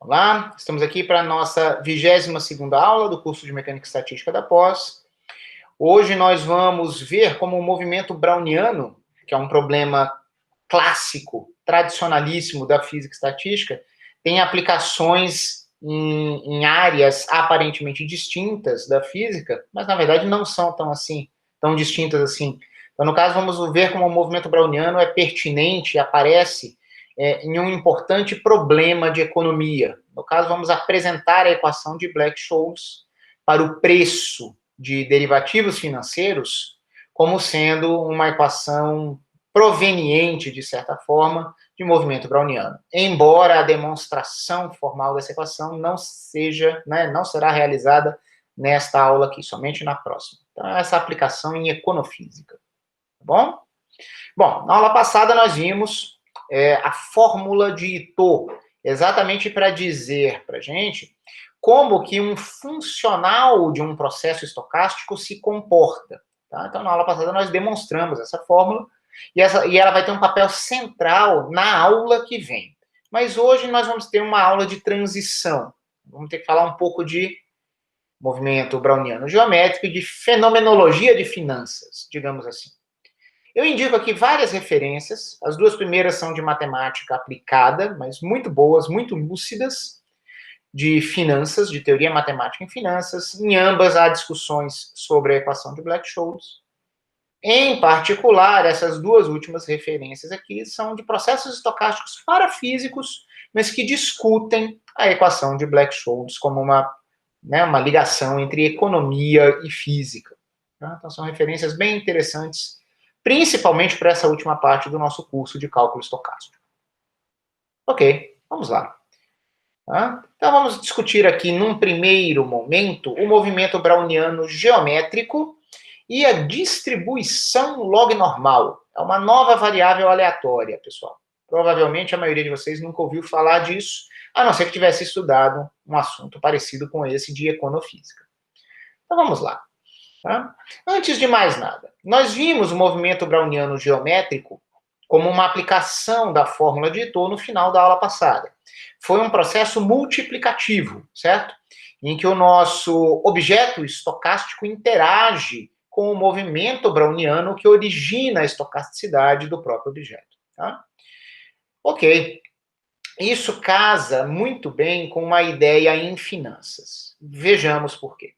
Olá, estamos aqui para a nossa 22ª aula do curso de Mecânica e Estatística da Pós. Hoje nós vamos ver como o movimento browniano, que é um problema clássico, tradicionalíssimo da física e estatística, tem aplicações em áreas aparentemente distintas da física, mas na verdade não são tão distintas assim. Então, no caso, vamos ver como o movimento browniano é pertinente, aparece em um importante problema de economia. No caso, vamos apresentar a equação de Black-Scholes para o preço de derivativos financeiros como sendo uma equação proveniente, de certa forma, de movimento browniano. Embora a demonstração formal dessa equação não será realizada nesta aula aqui, somente na próxima. Então, essa aplicação em econofísica. Tá bom? Bom, na aula passada nós vimos a fórmula de Ito, exatamente para dizer para a gente como que um funcional de um processo estocástico se comporta. Tá? Então, na aula passada nós demonstramos essa fórmula, e ela vai ter um papel central na aula que vem. Mas hoje nós vamos ter uma aula de transição. Vamos ter que falar um pouco de movimento browniano geométrico e de fenomenologia de finanças, digamos assim. Eu indico aqui várias referências. As duas primeiras são de matemática aplicada, mas muito boas, muito lúcidas, de finanças, de teoria matemática em finanças. Em ambas há discussões sobre a equação de Black-Scholes. Em particular, essas duas últimas referências aqui são de processos estocásticos parafísicos, mas que discutem a equação de Black-Scholes como uma ligação entre economia e física. Tá? Então, são referências bem interessantes, principalmente para essa última parte do nosso curso de cálculo estocástico. Ok, vamos lá. Tá? Então, vamos discutir aqui, num primeiro momento, o movimento browniano geométrico e a distribuição log normal. É uma nova variável aleatória, pessoal. Provavelmente a maioria de vocês nunca ouviu falar disso, a não ser que tivesse estudado um assunto parecido com esse de econofísica. Então, vamos lá. Tá? Antes de mais nada, nós vimos o movimento browniano geométrico como uma aplicação da fórmula de Ito no final da aula passada. Foi um processo multiplicativo, certo? Em que o nosso objeto estocástico interage com o movimento browniano que origina a estocasticidade do próprio objeto. Tá? Ok. Isso casa muito bem com uma ideia em finanças. Vejamos por quê.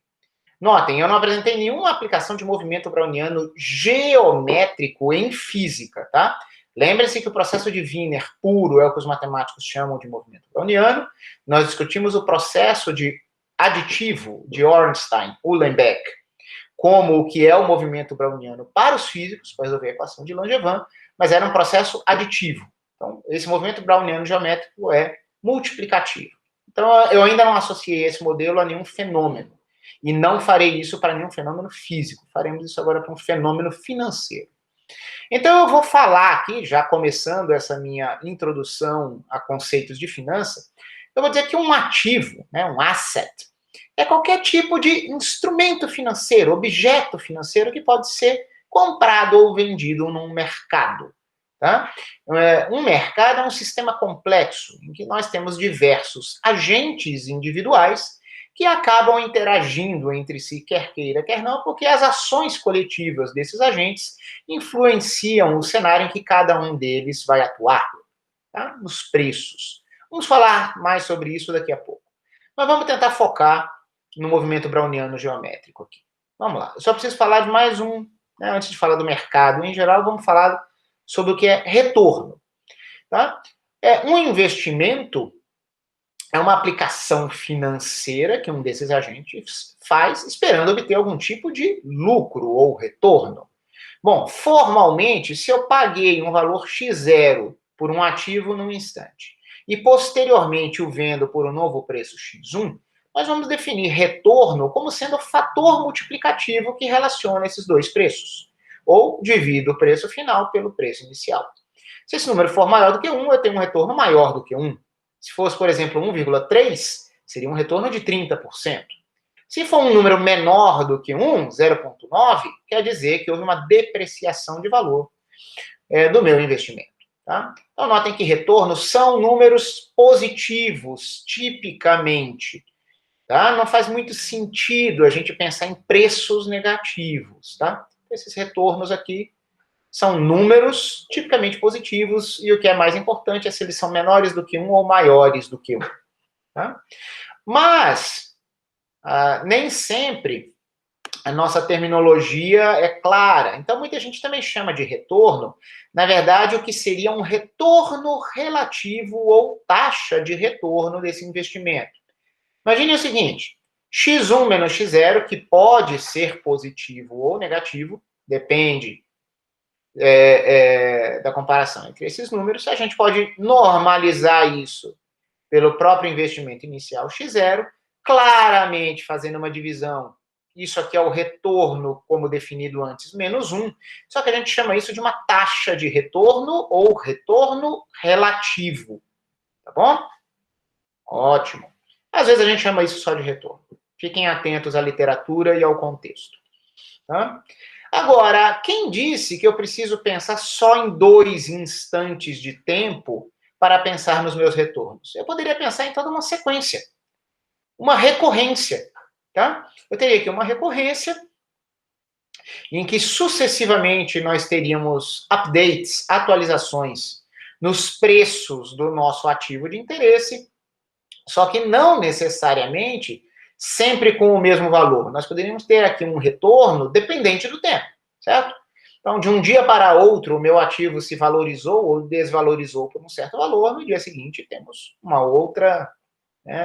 Notem, eu não apresentei nenhuma aplicação de movimento browniano geométrico em física, tá? Lembre-se que o processo de Wiener puro é o que os matemáticos chamam de movimento browniano. Nós discutimos o processo de aditivo de Ornstein, Uhlenbeck, como o que é o movimento browniano para os físicos, para resolver a equação de Langevin, mas era um processo aditivo. Então, esse movimento browniano geométrico é multiplicativo. Então, eu ainda não associei esse modelo a nenhum fenômeno. E não farei isso para nenhum fenômeno físico. Faremos isso agora para um fenômeno financeiro. Então, eu vou falar aqui, já começando essa minha introdução a conceitos de finanças, eu vou dizer que um ativo, um asset, é qualquer tipo de instrumento financeiro, objeto financeiro que pode ser comprado ou vendido num mercado. Tá? Um mercado é um sistema complexo, em que nós temos diversos agentes individuais que acabam interagindo entre si, quer queira, quer não, porque as ações coletivas desses agentes influenciam o cenário em que cada um deles vai atuar, tá? Nos preços. Vamos falar mais sobre isso daqui a pouco. Mas vamos tentar focar no movimento browniano geométrico aqui. Vamos lá. Eu só preciso falar de mais um, antes de falar do mercado em geral, vamos falar sobre o que é retorno. Tá? Um investimento é uma aplicação financeira que um desses agentes faz esperando obter algum tipo de lucro ou retorno. Bom, formalmente, se eu paguei um valor X0 por um ativo num instante e posteriormente o vendo por um novo preço X1, nós vamos definir retorno como sendo o fator multiplicativo que relaciona esses dois preços. Ou divido o preço final pelo preço inicial. Se esse número for maior do que 1, eu tenho um retorno maior do que 1. Se fosse, por exemplo, 1,3, seria um retorno de 30%. Se for um número menor do que 1, 0,9, quer dizer que houve uma depreciação de valor do meu investimento. Tá? Então, notem que retornos são números positivos, tipicamente. Tá? Não faz muito sentido a gente pensar em preços negativos. Tá? Esses retornos aqui são números tipicamente positivos, e o que é mais importante é se eles são menores do que 1 ou maiores do que 1. Tá? Mas, nem sempre a nossa terminologia é clara. Então, muita gente também chama de retorno, na verdade, o que seria um retorno relativo ou taxa de retorno desse investimento. Imagine o seguinte, x1 menos x0, que pode ser positivo ou negativo, depende da comparação entre esses números. A gente pode normalizar isso pelo próprio investimento inicial x0, claramente fazendo uma divisão. Isso aqui é o retorno, como definido antes, menos 1. Só que a gente chama isso de uma taxa de retorno ou retorno relativo. Tá bom? Ótimo. Às vezes a gente chama isso só de retorno. Fiquem atentos à literatura e ao contexto. Tá? Agora, quem disse que eu preciso pensar só em 2 instantes de tempo para pensar nos meus retornos? Eu poderia pensar em toda uma sequência, uma recorrência, tá? Eu teria aqui uma recorrência em que sucessivamente nós teríamos updates, atualizações nos preços do nosso ativo de interesse, só que não necessariamente sempre com o mesmo valor. Nós poderíamos ter aqui um retorno dependente do tempo, certo? Então, de um dia para outro, o meu ativo se valorizou ou desvalorizou por um certo valor, no dia seguinte temos uma outra,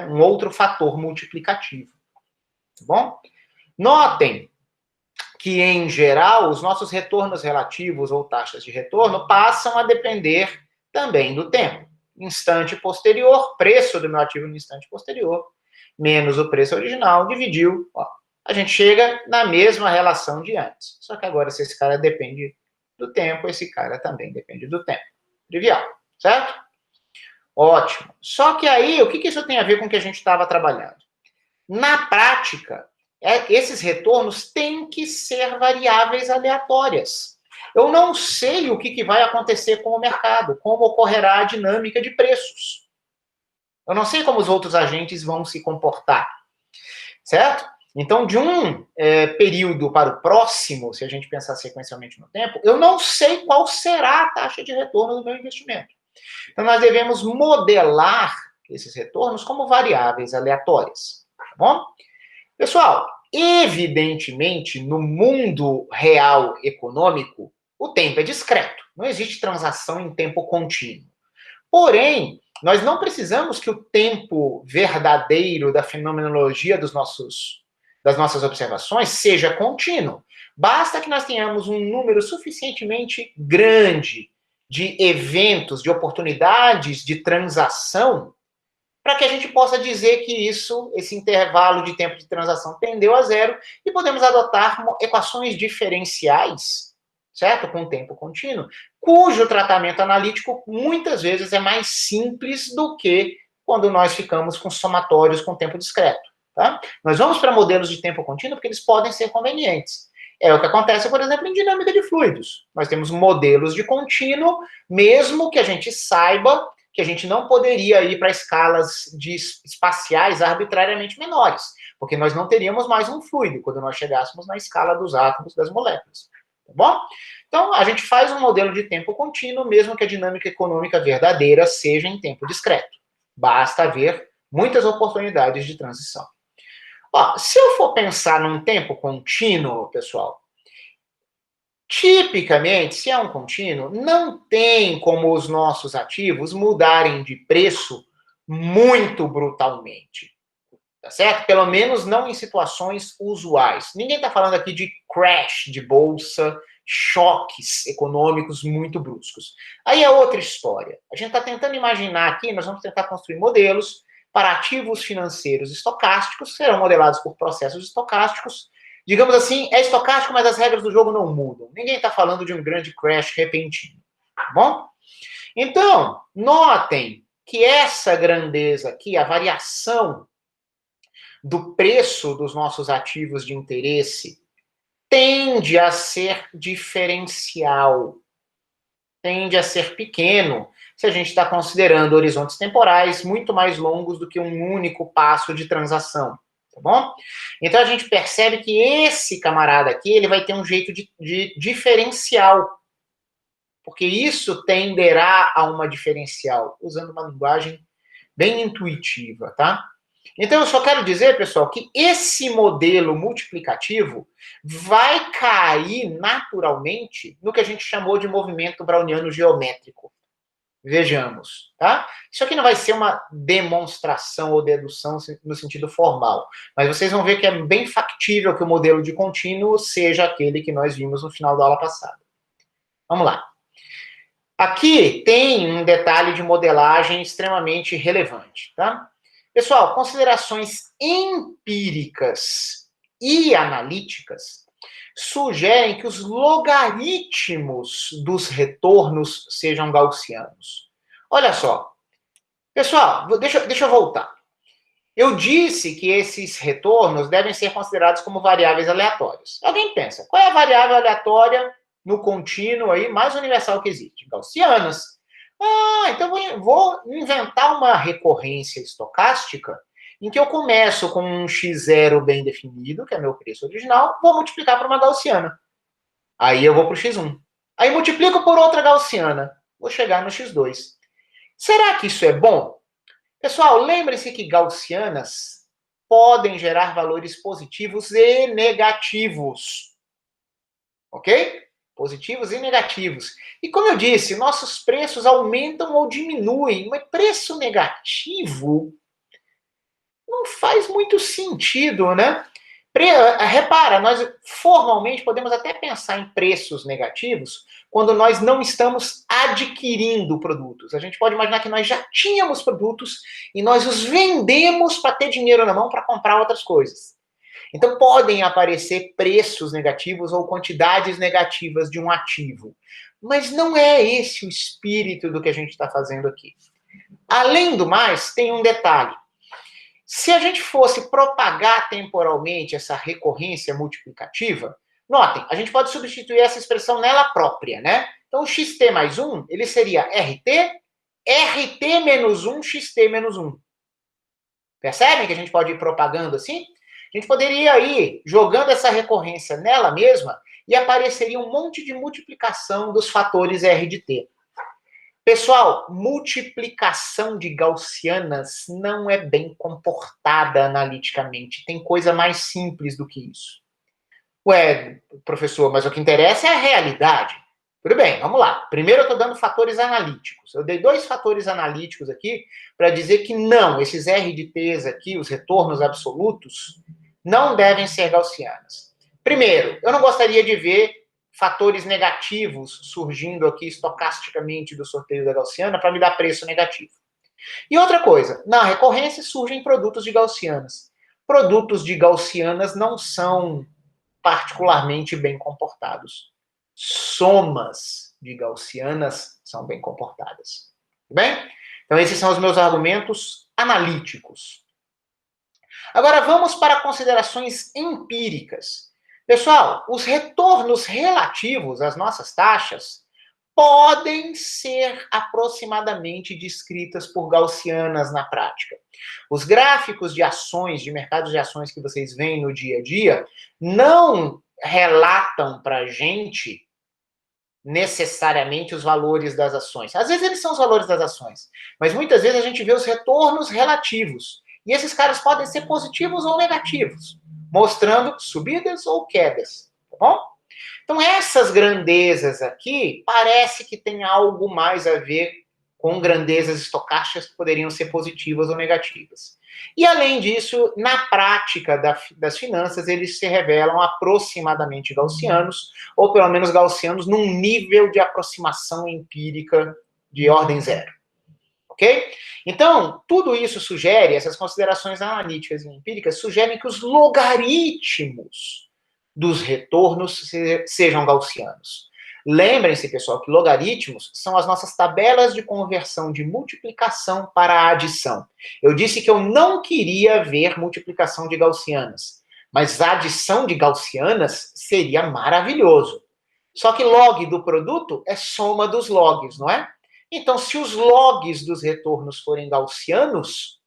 um outro fator multiplicativo. Tá bom? Notem que, em geral, os nossos retornos relativos ou taxas de retorno passam a depender também do tempo. Instante posterior, preço do meu ativo no instante posterior, menos o preço original, dividiu, a gente chega na mesma relação de antes. Só que agora, se esse cara depende do tempo, esse cara também depende do tempo. Trivial, certo? Ótimo. Só que aí, o que isso tem a ver com o que a gente estava trabalhando? Na prática, esses retornos têm que ser variáveis aleatórias. Eu não sei o que vai acontecer com o mercado, como ocorrerá a dinâmica de preços. Eu não sei como os outros agentes vão se comportar, certo? Então, de um período para o próximo, se a gente pensar sequencialmente no tempo, eu não sei qual será a taxa de retorno do meu investimento. Então, nós devemos modelar esses retornos como variáveis aleatórias, tá bom? Pessoal, evidentemente, no mundo real econômico, o tempo é discreto. Não existe transação em tempo contínuo. Porém, nós não precisamos que o tempo verdadeiro da fenomenologia das nossas observações seja contínuo. Basta que nós tenhamos um número suficientemente grande de eventos, de oportunidades de transação, para que a gente possa dizer que esse intervalo de tempo de transação tendeu a zero e podemos adotar equações diferenciais, certo? Com tempo contínuo, cujo tratamento analítico muitas vezes é mais simples do que quando nós ficamos com somatórios com tempo discreto, tá? Nós vamos para modelos de tempo contínuo porque eles podem ser convenientes. É o que acontece, por exemplo, em dinâmica de fluidos. Nós temos modelos de contínuo, mesmo que a gente saiba que a gente não poderia ir para escalas espaciais arbitrariamente menores, porque nós não teríamos mais um fluido quando nós chegássemos na escala dos átomos das moléculas. Tá bom? Então, a gente faz um modelo de tempo contínuo, mesmo que a dinâmica econômica verdadeira seja em tempo discreto. Basta haver muitas oportunidades de transição. Se eu for pensar num tempo contínuo, pessoal, tipicamente, se é um contínuo, não tem como os nossos ativos mudarem de preço muito brutalmente. Tá certo? Pelo menos não em situações usuais. Ninguém está falando aqui de crash de bolsa, choques econômicos muito bruscos. Aí é outra história. A gente está tentando imaginar aqui, nós vamos tentar construir modelos para ativos financeiros estocásticos, que serão modelados por processos estocásticos. Digamos assim, é estocástico, mas as regras do jogo não mudam. Ninguém está falando de um grande crash repentino. Tá bom? Então, notem que essa grandeza aqui, a variação do preço dos nossos ativos de interesse, tende a ser diferencial. tende a ser pequeno se a gente está considerando horizontes temporais muito mais longos do que um único passo de transação, tá bom? Então a gente percebe que esse camarada aqui, ele vai ter um jeito de diferencial, porque isso tenderá a uma diferencial, usando uma linguagem bem intuitiva, tá? Então, eu só quero dizer, pessoal, que esse modelo multiplicativo vai cair naturalmente no que a gente chamou de movimento browniano geométrico. Vejamos, tá? Isso aqui não vai ser uma demonstração ou dedução no sentido formal, mas vocês vão ver que é bem factível que o modelo de contínuo seja aquele que nós vimos no final da aula passada. Vamos lá. Aqui tem um detalhe de modelagem extremamente relevante, tá? Pessoal, considerações empíricas e analíticas sugerem que os logaritmos dos retornos sejam gaussianos. Olha só. Pessoal, deixa eu voltar. Eu disse que esses retornos devem ser considerados como variáveis aleatórias. Alguém pensa, qual é a variável aleatória no contínuo aí mais universal que existe? Gaussianas. Ah, então vou inventar uma recorrência estocástica em que eu começo com um x0 bem definido, que é meu preço original, vou multiplicar por uma gaussiana. Aí eu vou para o x1. Aí multiplico por outra gaussiana. Vou chegar no x2. Será que isso é bom? Pessoal, lembre-se que gaussianas podem gerar valores positivos e negativos. Ok? Positivos e negativos. E como eu disse, nossos preços aumentam ou diminuem, mas preço negativo não faz muito sentido, né? Repara, nós formalmente podemos até pensar em preços negativos quando nós não estamos adquirindo produtos. A gente pode imaginar que nós já tínhamos produtos e nós os vendemos para ter dinheiro na mão para comprar outras coisas. Então, podem aparecer preços negativos ou quantidades negativas de um ativo. Mas não é esse o espírito do que a gente está fazendo aqui. Além do mais, tem um detalhe. Se a gente fosse propagar temporalmente essa recorrência multiplicativa, notem, a gente pode substituir essa expressão nela própria, né? Então, o xt mais 1, ele seria RT menos 1, xt menos 1. Percebem que a gente pode ir propagando assim? A gente poderia ir jogando essa recorrência nela mesma e apareceria um monte de multiplicação dos fatores R de T. Pessoal, multiplicação de gaussianas não é bem comportada analiticamente. Tem coisa mais simples do que isso. Ué, professor, mas o que interessa é a realidade. Tudo bem, vamos lá. Primeiro eu estou dando fatores analíticos. Eu dei 2 fatores analíticos aqui para dizer que não, esses R de T's aqui, os retornos absolutos, não devem ser gaussianas. Primeiro, eu não gostaria de ver fatores negativos surgindo aqui estocasticamente do sorteio da gaussiana para me dar preço negativo. E outra coisa, na recorrência surgem produtos de gaussianas. Produtos de gaussianas não são particularmente bem comportados. Somas de gaussianas são bem comportadas. Tudo bem? Então, esses são os meus argumentos analíticos. Agora, vamos para considerações empíricas. Pessoal, os retornos relativos às nossas taxas podem ser aproximadamente descritas por gaussianas na prática. Os gráficos de ações, de mercados de ações que vocês veem no dia a dia, não relatam para a gente necessariamente os valores das ações. Às vezes eles são os valores das ações, mas muitas vezes a gente vê os retornos relativos. E esses caras podem ser positivos ou negativos, mostrando subidas ou quedas, tá bom? Então, essas grandezas aqui, parece que tem algo mais a ver com grandezas estocásticas que poderiam ser positivas ou negativas. E, além disso, na prática das finanças, eles se revelam aproximadamente gaussianos, ou pelo menos gaussianos num nível de aproximação empírica de ordem zero. Ok? Então, tudo isso sugere, essas considerações analíticas e empíricas, sugerem que os logaritmos dos retornos sejam gaussianos. Lembrem-se, pessoal, que logaritmos são as nossas tabelas de conversão de multiplicação para a adição. Eu disse que eu não queria ver multiplicação de gaussianas, mas a adição de gaussianas seria maravilhoso. Só que log do produto é soma dos logs, não é? Então, se os logs dos retornos forem gaussianos,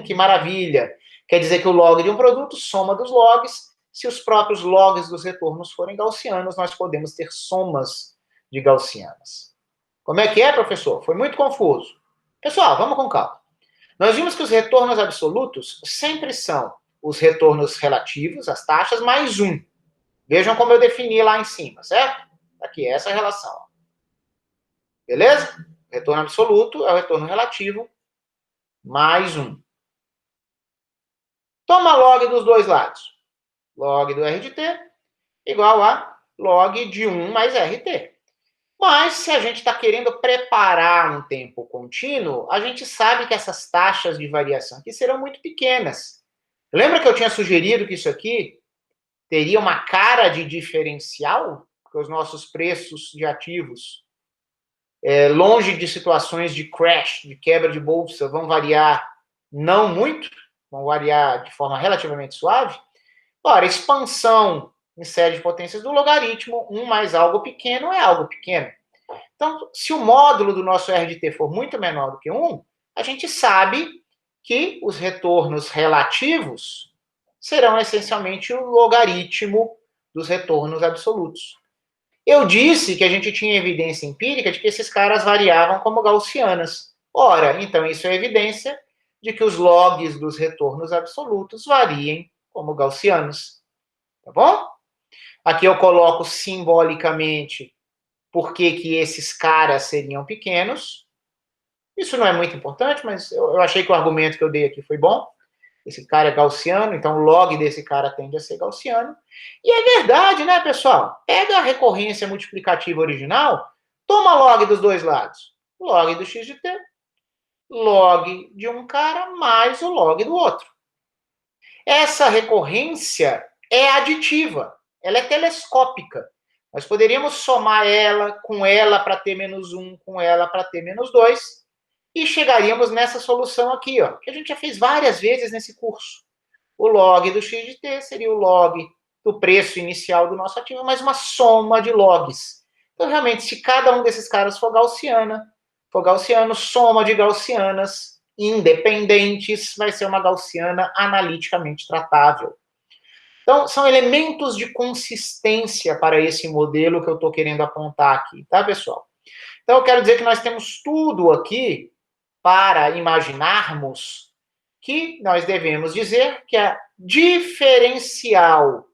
que maravilha! Quer dizer que o log de um produto soma dos logs. Se os próprios logs dos retornos forem gaussianos, nós podemos ter somas de gaussianas. Como é que é, professor? Foi muito confuso. Pessoal, vamos com calma. Nós vimos que os retornos absolutos sempre são os retornos relativos, as taxas, mais um. Vejam como eu defini lá em cima, certo? Aqui, essa relação. Beleza? Retorno absoluto é o retorno relativo, mais um. Toma log dos dois lados. Log do R de t igual a log de 1 mais RT. Mas, se a gente está querendo preparar um tempo contínuo, a gente sabe que essas taxas de variação aqui serão muito pequenas. Lembra que eu tinha sugerido que isso aqui teria uma cara de diferencial? Porque os nossos preços de ativos, longe de situações de crash, de quebra de bolsa, vão variar não muito, vão variar de forma relativamente suave. Ora, expansão em série de potências do logaritmo, 1 mais algo pequeno é algo pequeno. Então, se o módulo do nosso R de t for muito menor do que 1, a gente sabe que os retornos relativos serão essencialmente o logaritmo dos retornos absolutos. Eu disse que a gente tinha evidência empírica de que esses caras variavam como gaussianas. Ora, então isso é evidência de que os logs dos retornos absolutos variem como gaussianos. Tá bom? Aqui eu coloco simbolicamente por que esses caras seriam pequenos. Isso não é muito importante, mas eu achei que o argumento que eu dei aqui foi bom. Esse cara é gaussiano, então o log desse cara tende a ser gaussiano. E é verdade, né, pessoal? Pega a recorrência multiplicativa original, toma log dos dois lados. Log do x de t, log de um cara mais o log do outro. Essa recorrência é aditiva, ela é telescópica. Nós poderíamos somar ela para t menos 1, com ela para t menos 2, e chegaríamos nessa solução aqui, ó, que a gente já fez várias vezes nesse curso. O log do x de t seria o log do preço inicial do nosso ativo, mais uma soma de logs. Então, realmente, se cada um desses caras for gaussiano, soma de gaussianas independentes vai ser uma gaussiana analiticamente tratável. Então, são elementos de consistência para esse modelo que eu estou querendo apontar aqui, tá, pessoal? Então, eu quero dizer que nós temos tudo aqui para imaginarmos que nós devemos dizer que a diferencial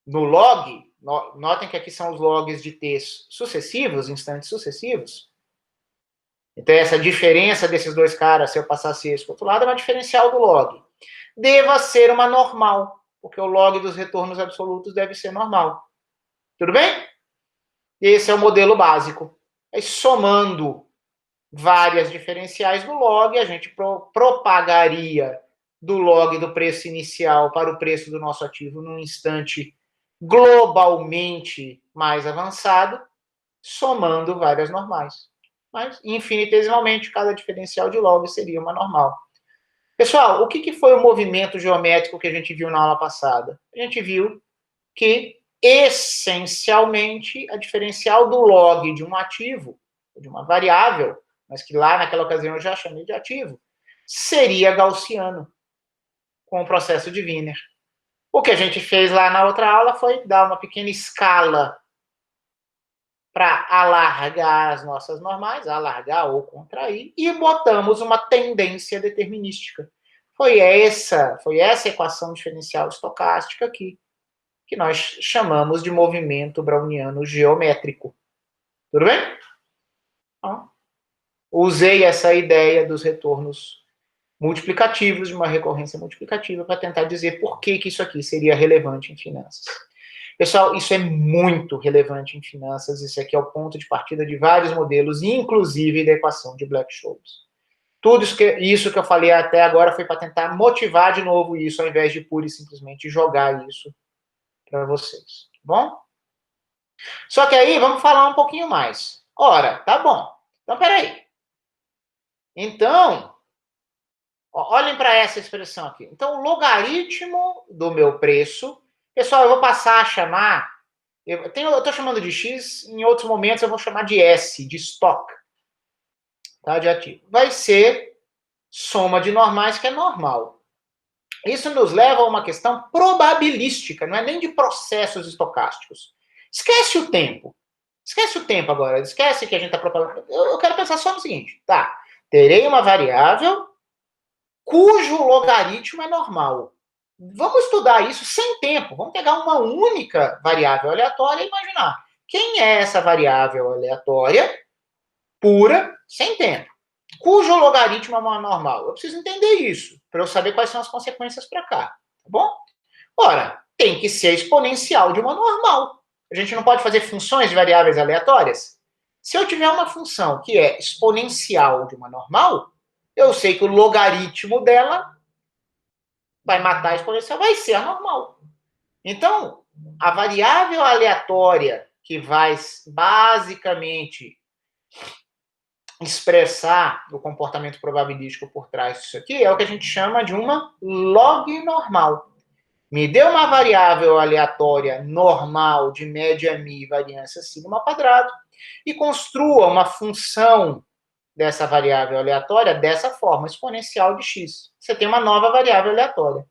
no log, notem que aqui são os logs de t sucessivos, instantes sucessivos. Então, essa diferença desses dois caras, se eu passasse esse para o outro lado, é uma diferencial do log. Deva ser uma normal, porque o log dos retornos absolutos deve ser normal. Tudo bem? Esse é o modelo básico. Aí, somando várias diferenciais do log, a gente propagaria do log do preço inicial para o preço do nosso ativo num instante globalmente mais avançado, somando várias normais. Mas, infinitesimalmente, cada diferencial de log seria uma normal. Pessoal, o que foi o movimento geométrico que a gente viu na aula passada? A gente viu que, essencialmente, a diferencial do log de um ativo, de uma variável, mas que lá naquela ocasião eu já chamei de ativo, seria gaussiano, com o processo de Wiener. O que a gente fez lá na outra aula foi dar uma pequena escala para alargar as nossas normais, alargar ou contrair, e botamos uma tendência determinística. Foi essa equação diferencial estocástica aqui, que nós chamamos de movimento browniano geométrico. Tudo bem? Então, usei essa ideia dos retornos multiplicativos, de uma recorrência multiplicativa, para tentar dizer por que isso aqui seria relevante em finanças. Pessoal, isso é muito relevante em finanças, isso aqui é o ponto de partida de vários modelos, inclusive da equação de Black-Scholes. Tudo isso que eu falei até agora foi para tentar motivar de novo isso, ao invés de pura e simplesmente jogar isso para vocês, tá bom? Só que aí, vamos falar um pouquinho mais. Ora, tá bom. Então, peraí. Então, olhem para essa expressão aqui. Então, o logaritmo do meu preço, pessoal, eu vou passar a chamar Eu estou chamando de x, em outros momentos eu vou chamar de S, de estoque, tá, de ativo. Vai ser soma de normais, que é normal. Isso nos leva a uma questão probabilística, não é nem de processos estocásticos. Esquece o tempo. Esquece o tempo agora. Esquece que a gente está propagando. Eu quero pensar só no seguinte, tá? Terei uma variável cujo logaritmo é normal. Vamos estudar isso sem tempo. Vamos pegar uma única variável aleatória e imaginar quem é essa variável aleatória pura, sem tempo, cujo logaritmo é normal. Eu preciso entender isso para eu saber quais são as consequências para cá, tá bom? Ora, tem que ser exponencial de uma normal. A gente não pode fazer funções de variáveis aleatórias? Se eu tiver uma função que é exponencial de uma normal, eu sei que o logaritmo dela vai matar a exponencial, vai ser a normal. Então, a variável aleatória que vai basicamente expressar o comportamento probabilístico por trás disso aqui é o que a gente chama de uma log normal. Me dê uma variável aleatória normal de média mi, variância sigma quadrado, e construa uma função dessa variável aleatória dessa forma, exponencial de x. Você tem uma nova variável aleatória.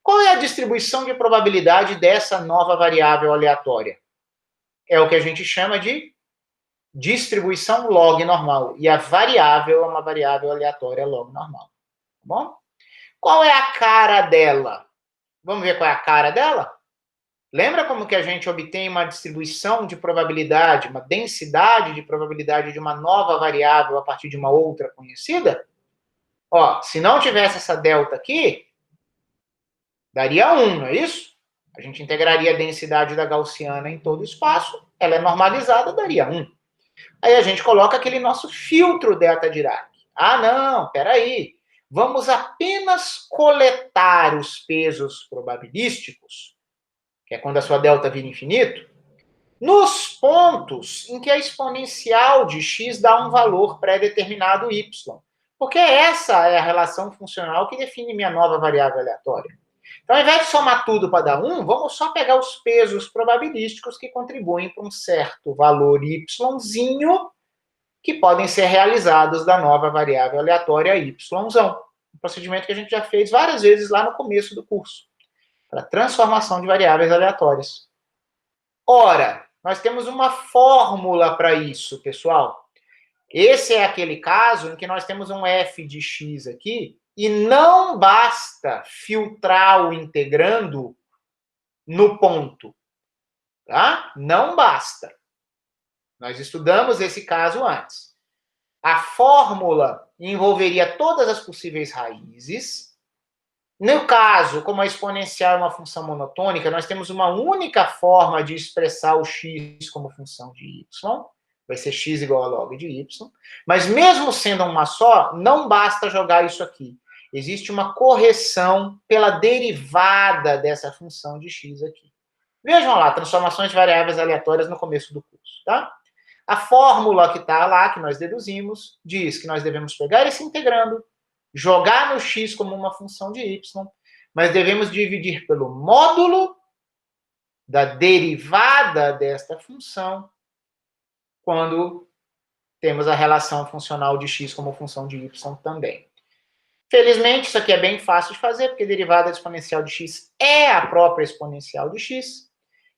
Qual é a distribuição de probabilidade dessa nova variável aleatória? É o que a gente chama de distribuição log normal. E a variável é uma variável aleatória log normal. Tá bom? Qual é a cara dela? Vamos ver qual é a cara dela? Lembra como que a gente obtém uma distribuição de probabilidade, uma densidade de probabilidade de uma nova variável a partir de uma outra conhecida? Ó, se não tivesse essa delta aqui, daria 1, não é isso? A gente integraria a densidade da gaussiana em todo o espaço, ela é normalizada, daria 1. Aí a gente coloca aquele nosso filtro delta-Dirac. Ah, não, peraí. Vamos apenas coletar os pesos probabilísticos, que é quando a sua delta vira infinito, nos pontos em que a exponencial de x dá um valor pré-determinado y. Porque essa é a relação funcional que define minha nova variável aleatória. Então, ao invés de somar tudo para dar 1, vamos só pegar os pesos probabilísticos que contribuem para um certo valor yzinho que podem ser realizados da nova variável aleatória yzão. Um procedimento que a gente já fez várias vezes lá no começo do curso, para transformação de variáveis aleatórias. Ora, nós temos uma fórmula para isso, pessoal. Esse é aquele caso em que nós temos um f de x aqui, e não basta filtrar o integrando no ponto, tá? Não basta. Nós estudamos esse caso antes. A fórmula envolveria todas as possíveis raízes. No caso, como a exponencial é uma função monotônica, nós temos uma única forma de expressar o x como função de y. Vai ser x igual a log de y. Mas mesmo sendo uma só, não basta jogar isso aqui. Existe uma correção pela derivada dessa função de x aqui. Vejam lá, transformações de variáveis aleatórias no começo do curso, tá? A fórmula que está lá, que nós deduzimos, diz que nós devemos pegar esse integrando, jogar no x como uma função de y, mas devemos dividir pelo módulo da derivada desta função quando temos a relação funcional de x como função de y também. Felizmente, isso aqui é bem fácil de fazer, porque derivada exponencial de x é a própria exponencial de x.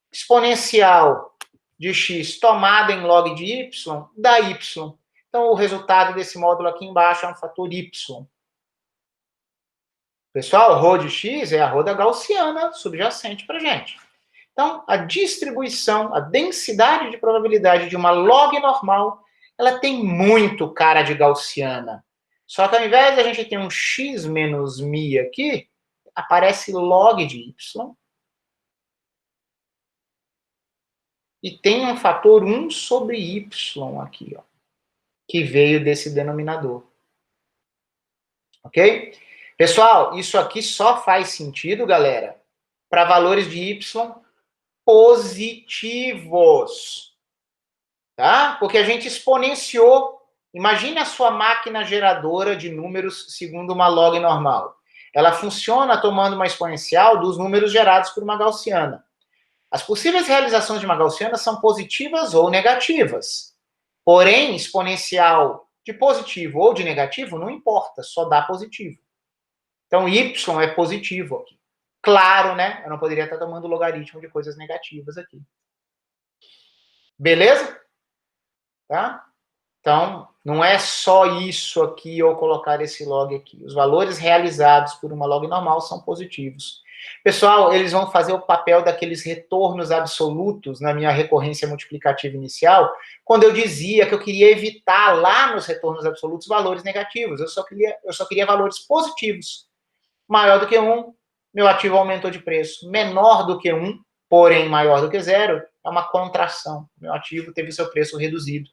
Exponencial de x tomada em log de y dá y. Então, o resultado desse módulo aqui embaixo é um fator y. Pessoal, ρ de x é a ρ da gaussiana subjacente para a gente. Então, a distribuição, a densidade de probabilidade de uma log normal, ela tem muito cara de gaussiana. Só que ao invés de a gente ter um x menos mi aqui, aparece log de y. E tem um fator 1 sobre y aqui, ó, que veio desse denominador. Ok? Pessoal, isso aqui só faz sentido, galera, para valores de y positivos. Tá? Porque a gente exponenciou. Imagine a sua máquina geradora de números segundo uma log normal. Ela funciona tomando uma exponencial dos números gerados por uma gaussiana. As possíveis realizações de uma gaussiana são positivas ou negativas. Porém, exponencial de positivo ou de negativo não importa, só dá positivo. Então, y é positivo aqui. Claro, né? Eu não poderia estar tomando logaritmo de coisas negativas aqui. Beleza? Tá? Então, não é só isso aqui ou colocar esse log aqui. Os valores realizados por uma log normal são positivos. Pessoal, eles vão fazer o papel daqueles retornos absolutos na minha recorrência multiplicativa inicial, quando eu dizia que eu queria evitar lá nos retornos absolutos valores negativos. Eu só queria valores positivos. Maior do que 1, meu ativo aumentou de preço. Menor do que 1, porém maior do que 0, é uma contração. Meu ativo teve seu preço reduzido.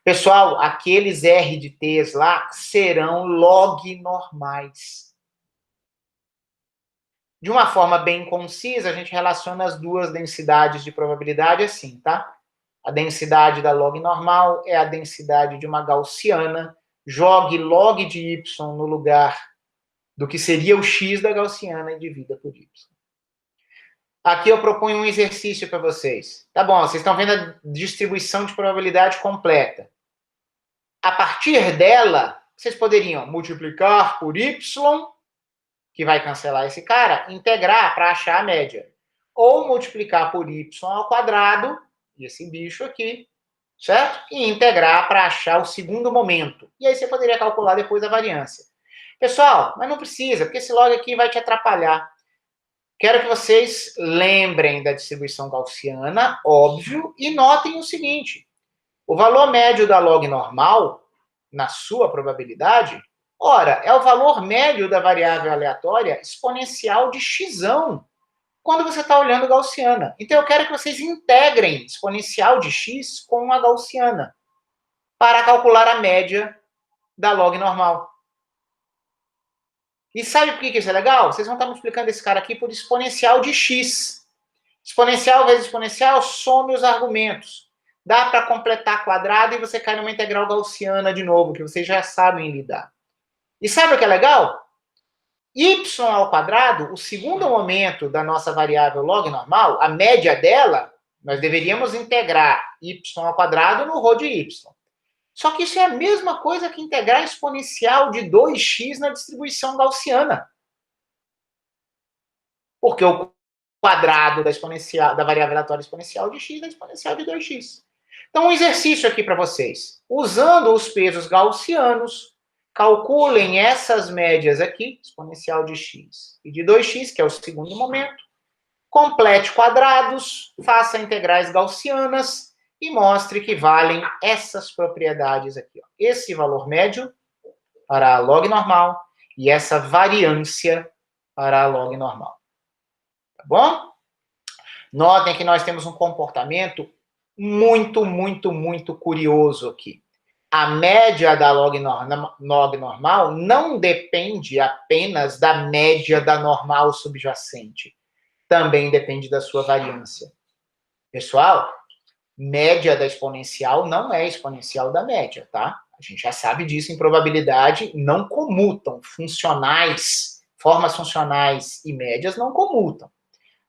Pessoal, aqueles R de T's lá serão log normais. De uma forma bem concisa, a gente relaciona as duas densidades de probabilidade assim, tá? A densidade da log normal é a densidade de uma gaussiana. Jogue log de y no lugar do que seria o x da gaussiana e divida por y. Aqui eu proponho um exercício para vocês. Tá bom, vocês estão vendo a distribuição de probabilidade completa. A partir dela, vocês poderiam multiplicar por y, que vai cancelar esse cara, integrar para achar a média. Ou multiplicar por y ao quadrado, esse bicho aqui, certo? E integrar para achar o segundo momento. E aí você poderia calcular depois a variância. Pessoal, mas não precisa, porque esse log aqui vai te atrapalhar. Quero que vocês lembrem da distribuição gaussiana, óbvio, e notem o seguinte. O valor médio da log normal, na sua probabilidade, ora, é o valor médio da variável aleatória exponencial de x, quando você está olhando gaussiana. Então, eu quero que vocês integrem exponencial de x com a gaussiana para calcular a média da log normal. E sabe por que isso é legal? Vocês vão estar multiplicando esse cara aqui por exponencial de x. Exponencial vezes exponencial, some os argumentos. Dá para completar quadrado e você cai numa integral gaussiana de novo, que vocês já sabem lidar. E sabe o que é legal? Y ao quadrado, o segundo momento da nossa variável log normal, a média dela, nós deveríamos integrar y ao quadrado no rho de y. Só que isso é a mesma coisa que integrar exponencial de 2x na distribuição gaussiana. Porque o quadrado da variável aleatória exponencial de x é exponencial de 2x. Então, um exercício aqui para vocês. Usando os pesos gaussianos, calculem essas médias aqui, exponencial de x e de 2x, que é o segundo momento. Complete quadrados, faça integrais gaussianas e mostre que valem essas propriedades aqui. Ó. Esse valor médio para a log normal e essa variância para a log normal. Tá bom? Notem que nós temos um comportamento muito curioso aqui. A média da log normal não depende apenas da média da normal subjacente. Também depende da sua variância. Pessoal, média da exponencial não é exponencial da média, tá? A gente já sabe disso em probabilidade, não comutam. Formas funcionais e médias não comutam,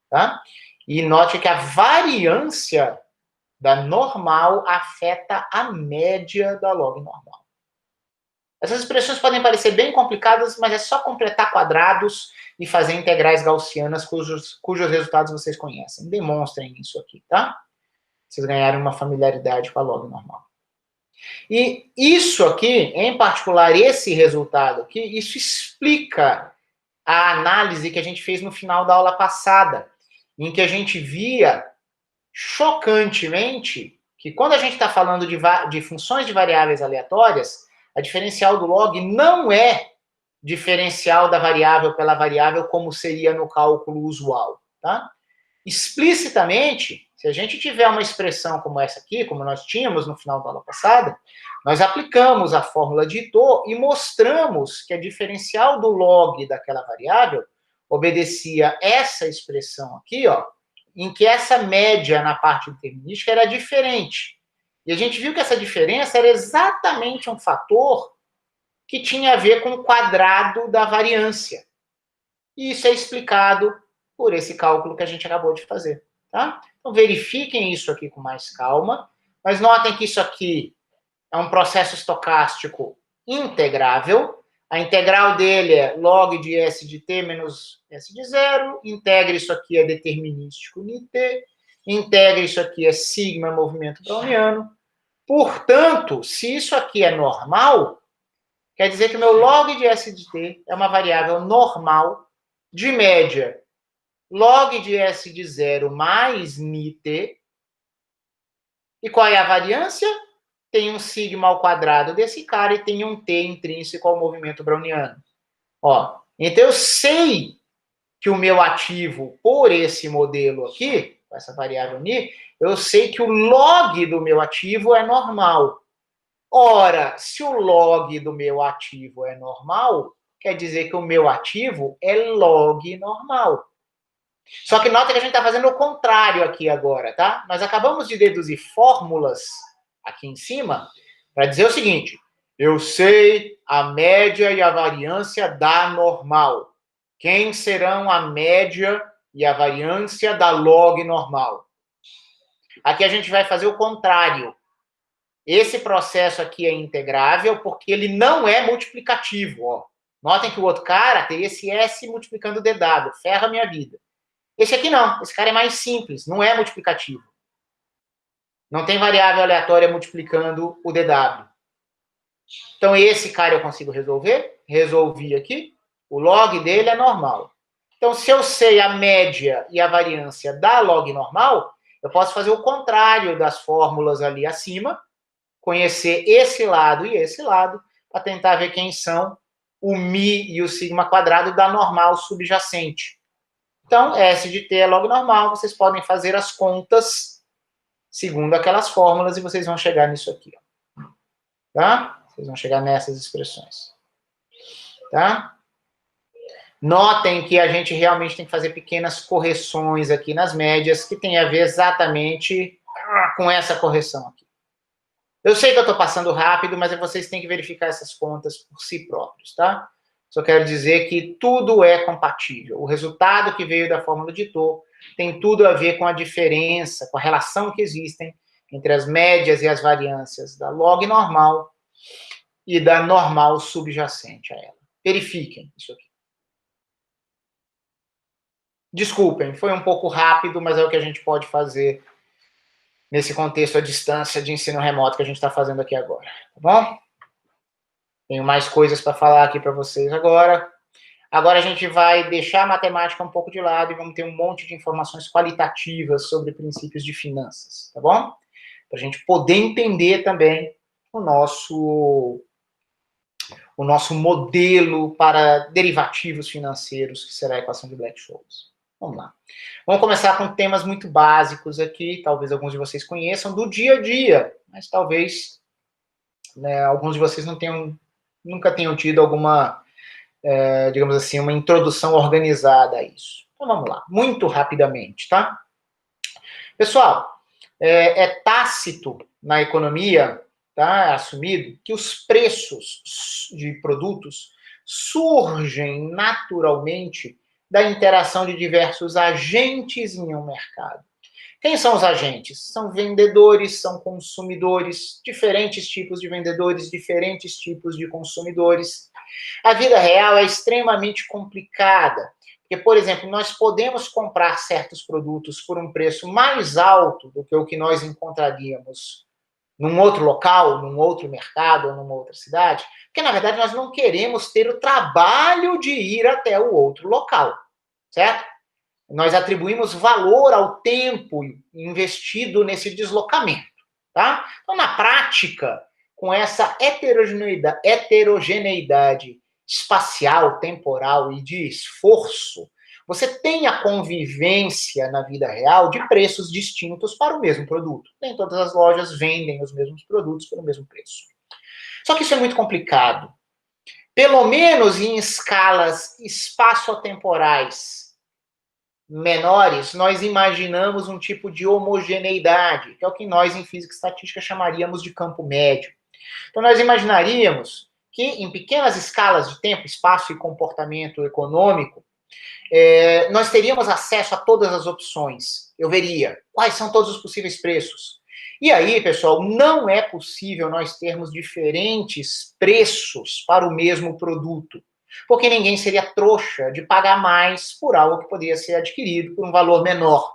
tá? E note que a variância da normal afeta a média da log normal. Essas expressões podem parecer bem complicadas, mas é só completar quadrados e fazer integrais gaussianas cujos resultados vocês conhecem. Demonstrem isso aqui, tá? Vocês ganharem uma familiaridade com a log normal. E isso aqui, em particular, esse resultado aqui, isso explica a análise que a gente fez no final da aula passada, em que a gente via chocantemente que quando a gente está falando de funções de variáveis aleatórias, a diferencial do log não é diferencial da variável pela variável como seria no cálculo usual, tá? Explicitamente, se a gente tiver uma expressão como essa aqui, como nós tínhamos no final da aula passada, nós aplicamos a fórmula de Ito e mostramos que a diferencial do log daquela variável obedecia essa expressão aqui, ó, em que essa média na parte determinística era diferente. E a gente viu que essa diferença era exatamente um fator que tinha a ver com o quadrado da variância. E isso é explicado por esse cálculo que a gente acabou de fazer. tá? Então, verifiquem isso aqui com mais calma, mas notem que isso aqui é um processo estocástico integrável. A integral dele é log de S de t menos S de zero. Integre isso aqui é determinístico nT. Integre isso aqui é sigma movimento browniano. Portanto, se isso aqui é normal, quer dizer que o meu log de S de t é uma variável normal de média log de S de zero mais nT. E qual é a variância? Tem um sigma ao quadrado desse cara e tem um t intrínseco ao movimento browniano. Ó, então eu sei que o meu ativo, por esse modelo aqui, com essa variável ni, eu sei que o log do meu ativo é normal. Ora, se o log do meu ativo é normal, quer dizer que o meu ativo é log normal. Só que nota que a gente está fazendo o contrário aqui agora, tá? Nós acabamos de deduzir fórmulas aqui em cima para dizer o seguinte: eu sei a média e a variância da normal. Quem serão a média e a variância da log normal? Aqui a gente vai fazer o contrário. Esse processo aqui é integrável porque ele não é multiplicativo, ó. Notem que o outro cara tem esse S multiplicando o DW, ferra a minha vida. Esse aqui não, esse cara é mais simples, não é multiplicativo. Não tem variável aleatória multiplicando o DW. Então, esse cara eu consigo resolver. Resolvi aqui. O log dele é normal. Então, se eu sei a média e a variância da log normal, eu posso fazer o contrário das fórmulas ali acima, conhecer esse lado e esse lado, para tentar ver quem são o mi e o sigma quadrado da normal subjacente. Então, S de t é log normal, vocês podem fazer as contas segundo aquelas fórmulas e vocês vão chegar nisso aqui, ó. Tá? Vocês vão chegar nessas expressões. Tá? Notem que a gente realmente tem que fazer pequenas correções aqui nas médias, que tem a ver exatamente com essa correção aqui. Eu sei que eu estou passando rápido, mas vocês têm que verificar essas contas por si próprios, tá? Só quero dizer que tudo é compatível. O resultado que veio da fórmula de Thor tem tudo a ver com a diferença, com a relação que existem entre as médias e as variâncias da log normal e da normal subjacente a ela. Verifiquem isso aqui. Desculpem, foi um pouco rápido, mas é o que a gente pode fazer nesse contexto à distância de ensino remoto que a gente está fazendo aqui agora, tá bom? Tenho mais coisas para falar aqui para vocês agora. Agora a gente vai deixar a matemática um pouco de lado e vamos ter um monte de informações qualitativas sobre princípios de finanças, tá bom? Para a gente poder entender também o nosso modelo para derivativos financeiros, que será a equação de Black-Scholes. Vamos lá. Vamos começar com temas muito básicos aqui, talvez alguns de vocês conheçam, do dia a dia, mas talvez alguns de vocês nunca tenham tido alguma, digamos assim, uma introdução organizada a isso. Então vamos lá, muito rapidamente, tá? Pessoal, é tácito na economia, tá? É assumido que os preços de produtos surgem naturalmente da interação de diversos agentes em um mercado. Quem são os agentes? São vendedores, são consumidores, diferentes tipos de vendedores, diferentes tipos de consumidores. A vida real é extremamente complicada, porque, por exemplo, nós podemos comprar certos produtos por um preço mais alto do que o que nós encontraríamos num outro local, num outro mercado ou numa outra cidade, porque, na verdade, nós não queremos ter o trabalho de ir até o outro local, certo? Nós atribuímos valor ao tempo investido nesse deslocamento, tá? Então, na prática, com essa heterogeneidade espacial, temporal e de esforço, você tem a convivência na vida real de preços distintos para o mesmo produto. Nem todas as lojas vendem os mesmos produtos pelo mesmo preço. Só que isso é muito complicado. Pelo menos em escalas espaço-temporais menores, nós imaginamos um tipo de homogeneidade, que é o que nós, em física e estatística, chamaríamos de campo médio. Então, nós imaginaríamos que, em pequenas escalas de tempo, espaço e comportamento econômico, nós teríamos acesso a todas as opções. Eu veria quais são todos os possíveis preços. E aí, pessoal, não é possível nós termos diferentes preços para o mesmo produto, porque ninguém seria trouxa de pagar mais por algo que poderia ser adquirido por um valor menor.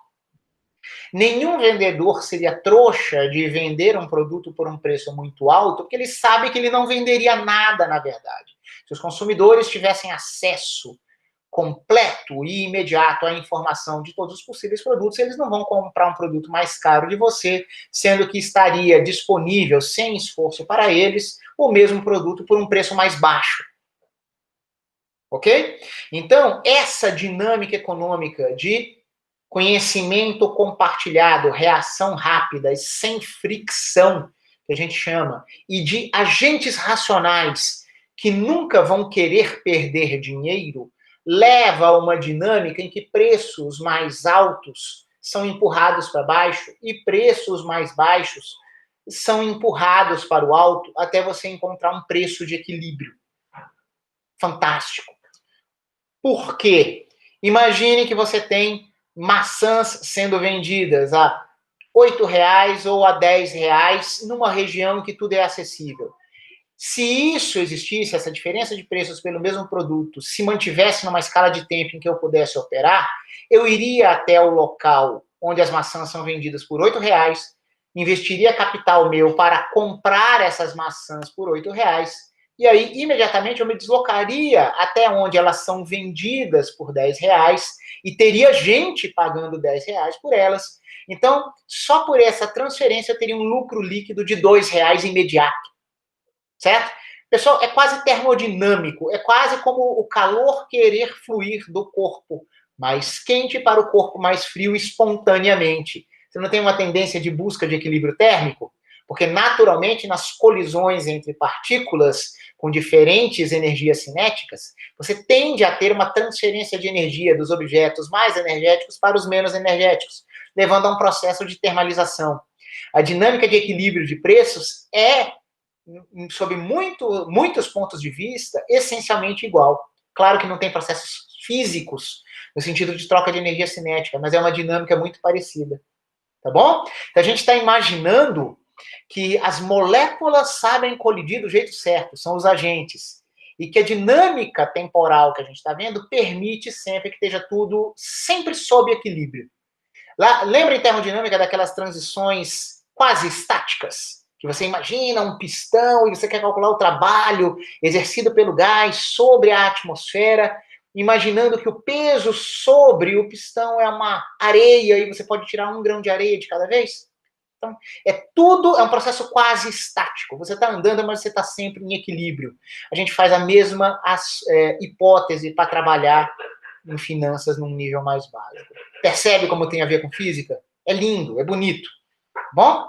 Nenhum vendedor seria trouxa de vender um produto por um preço muito alto, porque ele sabe que ele não venderia nada, na verdade. Se os consumidores tivessem acesso completo e imediato à informação de todos os possíveis produtos, eles não vão comprar um produto mais caro de você, sendo que estaria disponível, sem esforço para eles, o mesmo produto por um preço mais baixo. Ok? Então, essa dinâmica econômica de conhecimento compartilhado, reação rápida e sem fricção, que a gente chama, e de agentes racionais que nunca vão querer perder dinheiro, leva a uma dinâmica em que preços mais altos são empurrados para baixo e preços mais baixos são empurrados para o alto até você encontrar um preço de equilíbrio. Fantástico. Por quê? Imagine que você tem maçãs sendo vendidas a R$ 8 ou a R$ 10 numa região em que tudo é acessível. Se isso existisse, essa diferença de preços pelo mesmo produto, se mantivesse numa escala de tempo em que eu pudesse operar, eu iria até o local onde as maçãs são vendidas por R$ 8, investiria capital meu para comprar essas maçãs por R$ 8, e aí, imediatamente, eu me deslocaria até onde elas são vendidas por R$ 10 e teria gente pagando R$ 10 por elas. Então, só por essa transferência eu teria um lucro líquido de R$ 2 imediato. Certo? Pessoal, é quase termodinâmico, é quase como o calor querer fluir do corpo mais quente para o corpo mais frio espontaneamente. Você não tem uma tendência de busca de equilíbrio térmico? Porque, naturalmente, nas colisões entre partículas com diferentes energias cinéticas, você tende a ter uma transferência de energia dos objetos mais energéticos para os menos energéticos, levando a um processo de termalização. A dinâmica de equilíbrio de preços é, sob muitos pontos de vista, essencialmente igual. Claro que não tem processos físicos, no sentido de troca de energia cinética, mas é uma dinâmica muito parecida. Tá bom? Então a gente está imaginando que as moléculas sabem colidir do jeito certo, são os agentes. E que a dinâmica temporal que a gente está vendo permite sempre que esteja tudo sempre sob equilíbrio. Lembra em termodinâmica daquelas transições quase estáticas? Que você imagina um pistão e você quer calcular o trabalho exercido pelo gás sobre a atmosfera, imaginando que o peso sobre o pistão é uma areia e você pode tirar 1 grão de areia de cada vez? Então, é um processo quase estático. Você está andando, mas você está sempre em equilíbrio. A gente faz a mesma hipótese para trabalhar em finanças num nível mais básico. Percebe como tem a ver com física? É lindo, é bonito. Bom?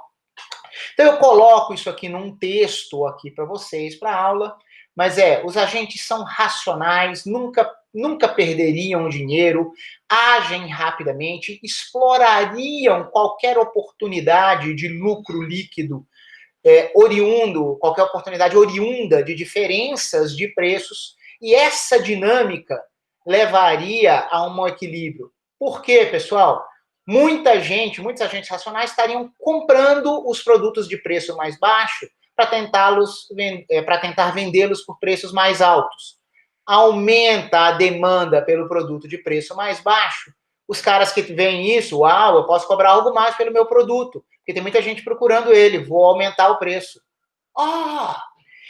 Então eu coloco isso aqui num texto aqui para vocês, para a aula, mas os agentes são racionais, nunca perderiam dinheiro, agem rapidamente, explorariam qualquer oportunidade de lucro líquido qualquer oportunidade oriunda de diferenças de preços, e essa dinâmica levaria a um equilíbrio. Por quê, pessoal? Muitos agentes racionais estariam comprando os produtos de preço mais baixo para tentar vendê-los por preços mais altos. Aumenta a demanda pelo produto de preço mais baixo. Os caras que veem isso, eu posso cobrar algo mais pelo meu produto, porque tem muita gente procurando ele, vou aumentar o preço.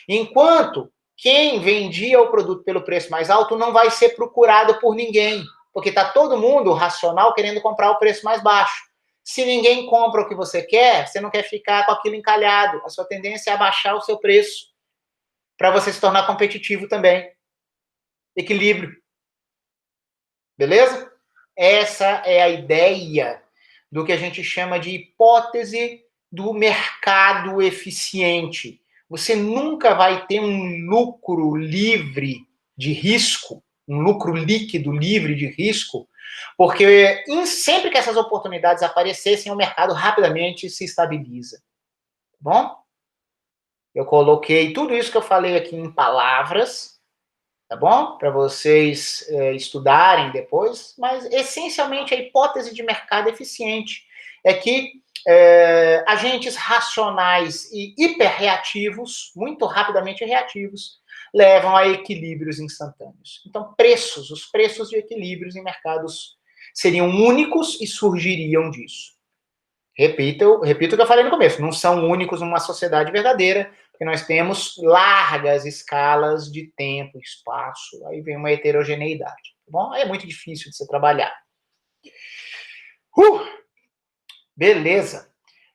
Enquanto quem vendia o produto pelo preço mais alto não vai ser procurado por ninguém, porque está todo mundo racional querendo comprar o preço mais baixo. Se ninguém compra o que você quer, você não quer ficar com aquilo encalhado. A sua tendência é abaixar o seu preço para você se tornar competitivo também. Equilíbrio. Beleza? Essa é a ideia do que a gente chama de hipótese do mercado eficiente. Você nunca vai ter um lucro livre de risco, um lucro líquido livre de risco, porque sempre que essas oportunidades aparecessem, o mercado rapidamente se estabiliza. Tá bom? Eu coloquei tudo isso que eu falei aqui em palavras, tá bom? Para vocês estudarem depois, mas essencialmente a hipótese de mercado eficiente é que agentes racionais e hiperreativos, muito rapidamente reativos, levam a equilíbrios instantâneos. Então, os preços de equilíbrios em mercados seriam únicos e surgiriam disso. Repito o que eu falei no começo, não são únicos numa sociedade verdadeira, porque nós temos largas escalas de tempo, espaço, aí vem uma heterogeneidade, tá bom? Aí é muito difícil de se trabalhar. Beleza.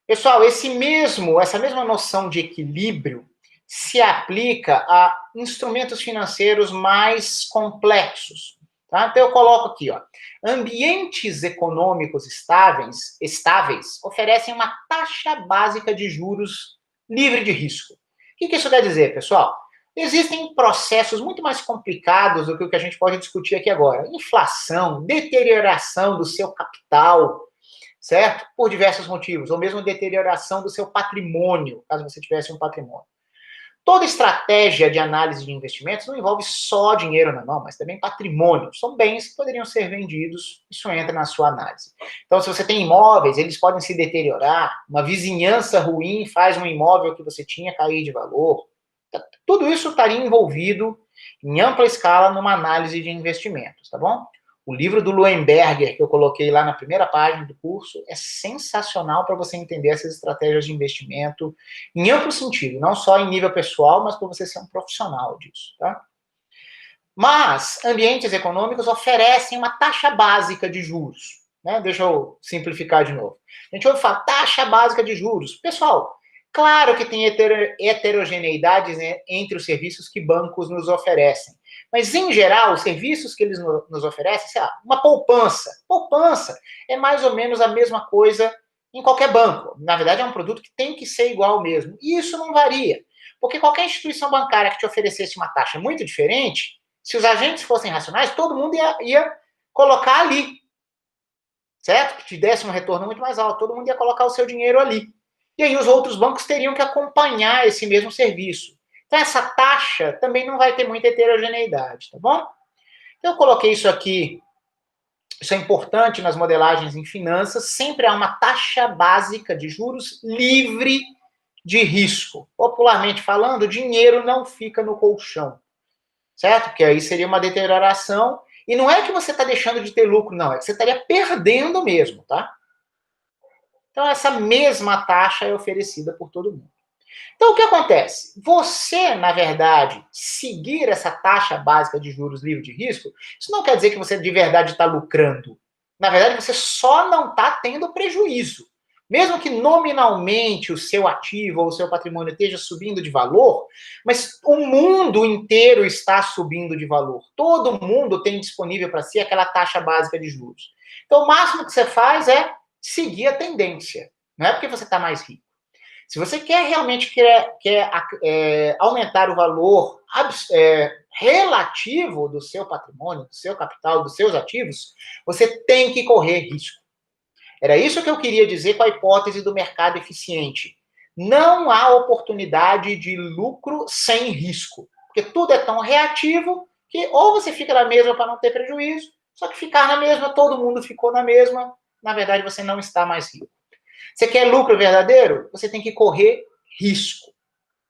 Pessoal, essa mesma noção de equilíbrio se aplica a instrumentos financeiros mais complexos. Tá? Então, eu coloco aqui, ó, ambientes econômicos estáveis oferecem uma taxa básica de juros livre de risco. O que isso quer dizer, pessoal? Existem processos muito mais complicados do que o que a gente pode discutir aqui agora. Inflação, deterioração do seu capital, certo? Por diversos motivos, ou mesmo deterioração do seu patrimônio, caso você tivesse um patrimônio. Toda estratégia de análise de investimentos não envolve só dinheiro na mão, mas também patrimônio. São bens que poderiam ser vendidos, isso entra na sua análise. Então, se você tem imóveis, eles podem se deteriorar, uma vizinhança ruim faz um imóvel que você tinha cair de valor. Tudo isso estaria envolvido em ampla escala numa análise de investimentos, tá bom? O livro do Loenberger, que eu coloquei lá na primeira página do curso, é sensacional para você entender essas estratégias de investimento em amplo sentido, não só em nível pessoal, mas para você ser um profissional disso, tá? Mas ambientes econômicos oferecem uma taxa básica de juros, né? Deixa eu simplificar de novo. A gente ouve falar taxa básica de juros. Pessoal, claro que tem heterogeneidades, né, entre os serviços que bancos nos oferecem. Mas, em geral, os serviços que eles nos oferecem, sei lá, uma poupança. Poupança é mais ou menos a mesma coisa em qualquer banco. Na verdade, é um produto que tem que ser igual mesmo. E isso não varia. Porque qualquer instituição bancária que te oferecesse uma taxa muito diferente, se os agentes fossem racionais, todo mundo ia colocar ali. Certo? Que te desse um retorno muito mais alto. Todo mundo ia colocar o seu dinheiro ali. E aí os outros bancos teriam que acompanhar esse mesmo serviço. Então, essa taxa também não vai ter muita heterogeneidade, tá bom? Então, eu coloquei isso aqui. Isso é importante nas modelagens em finanças. Sempre há uma taxa básica de juros livre de risco. Popularmente falando, o dinheiro não fica no colchão, certo? Porque aí seria uma deterioração. E não é que você está deixando de ter lucro, não. É que você estaria perdendo mesmo, tá? Então, essa mesma taxa é oferecida por todo mundo. Então, o que acontece? Você, na verdade, seguir essa taxa básica de juros livre de risco, isso não quer dizer que você de verdade está lucrando. Na verdade, você só não está tendo prejuízo. Mesmo que nominalmente o seu ativo ou o seu patrimônio esteja subindo de valor, mas o mundo inteiro está subindo de valor. Todo mundo tem disponível para si aquela taxa básica de juros. Então, o máximo que você faz é seguir a tendência. Não é porque você está mais rico. Se você realmente quer aumentar o valor relativo do seu patrimônio, do seu capital, dos seus ativos, você tem que correr risco. Era isso que eu queria dizer com a hipótese do mercado eficiente. Não há oportunidade de lucro sem risco, porque tudo é tão reativo que ou você fica na mesma para não ter prejuízo, só que ficar na mesma, todo mundo ficou na mesma, na verdade você não está mais rico. Você quer lucro verdadeiro? Você tem que correr risco.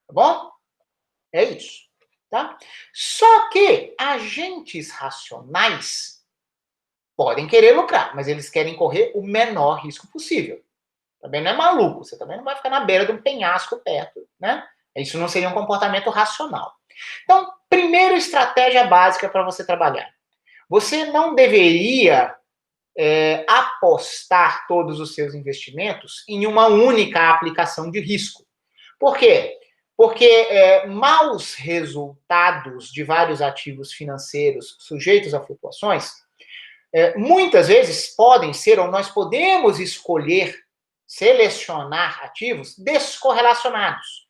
Tá bom? É isso. Tá? Só que agentes racionais podem querer lucrar, mas eles querem correr o menor risco possível. Também não é maluco. Você também não vai ficar na beira de um penhasco perto, né? Isso não seria um comportamento racional. Então, primeira estratégia básica para você trabalhar. Você não deveria apostar todos os seus investimentos em uma única aplicação de risco. Por quê? Porque maus resultados de vários ativos financeiros sujeitos a flutuações, muitas vezes podem ser, ou nós podemos escolher, selecionar ativos descorrelacionados.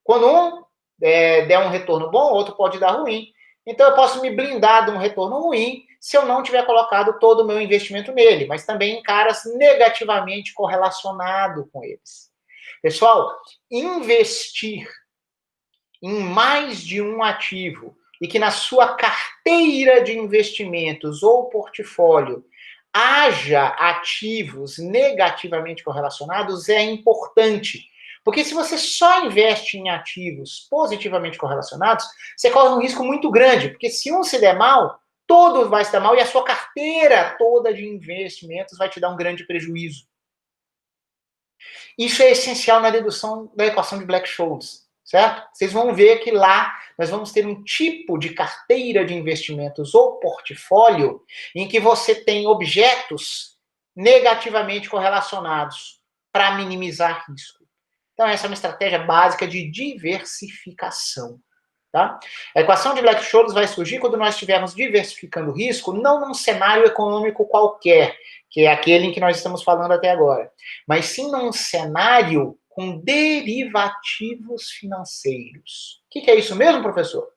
Quando um der um retorno bom, o outro pode dar ruim. Então, eu posso me blindar de um retorno ruim se eu não tiver colocado todo o meu investimento nele, mas também em caras negativamente correlacionado com eles. Pessoal, investir em mais de um ativo e que na sua carteira de investimentos ou portfólio haja ativos negativamente correlacionados é importante. Porque se você só investe em ativos positivamente correlacionados, você corre um risco muito grande. Porque se um se der mal, todo vai se dar mal e a sua carteira toda de investimentos vai te dar um grande prejuízo. Isso é essencial na dedução da equação de Black-Scholes, certo? Vocês vão ver que lá nós vamos ter um tipo de carteira de investimentos ou portfólio em que você tem objetos negativamente correlacionados para minimizar risco. Então, essa é uma estratégia básica de diversificação. Tá? A equação de Black-Scholes vai surgir quando nós estivermos diversificando risco, não num cenário econômico qualquer, que é aquele em que nós estamos falando até agora, mas sim num cenário com derivativos financeiros. O que é isso mesmo, professor?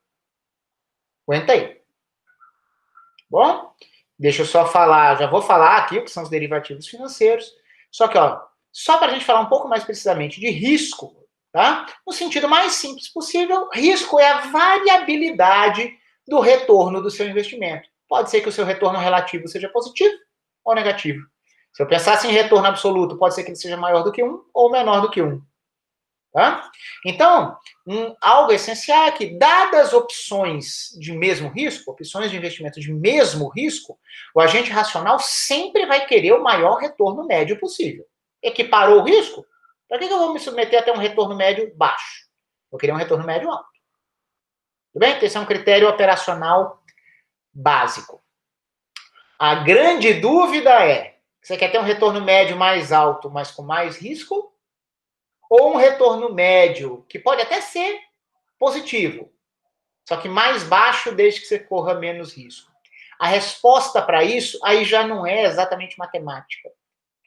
Aguenta aí. Bom, deixa eu só falar, já vou falar aqui o que são os derivativos financeiros, só que, ó, só para a gente falar um pouco mais precisamente de risco, tá? No sentido mais simples possível, risco é a variabilidade do retorno do seu investimento. Pode ser que o seu retorno relativo seja positivo ou negativo. Se eu pensasse em retorno absoluto, pode ser que ele seja maior do que 1 ou menor do que 1. Tá? Então, algo essencial é que, dadas opções de mesmo risco, opções de investimento de mesmo risco, o agente racional sempre vai querer o maior retorno médio possível. Equiparou o risco? Para que eu vou me submeter até um retorno médio baixo? Eu queria um retorno médio alto. Tudo bem? Então, esse é um critério operacional básico. A grande dúvida é, você quer ter um retorno médio mais alto, mas com mais risco? Ou um retorno médio, que pode até ser positivo, só que mais baixo desde que você corra menos risco? A resposta para isso aí já não é exatamente matemática.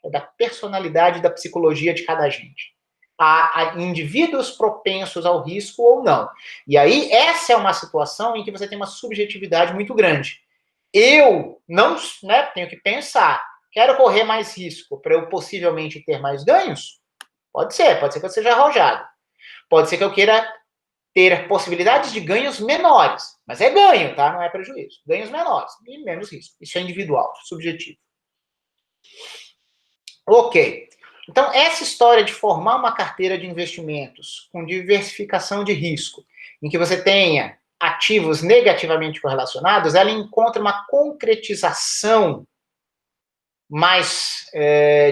É da personalidade, da psicologia de cada agente. Há indivíduos propensos ao risco ou não. E aí, essa é uma situação em que você tem uma subjetividade muito grande. Eu não, né, tenho que pensar, quero correr mais risco para eu possivelmente ter mais ganhos? Pode ser que eu seja arrojado. Pode ser que eu queira ter possibilidades de ganhos menores. Mas é ganho, tá? Não é prejuízo. Ganhos menores e menos risco. Isso é individual, subjetivo. Ok. Então, essa história de formar uma carteira de investimentos com diversificação de risco, em que você tenha ativos negativamente correlacionados, ela encontra uma concretização mais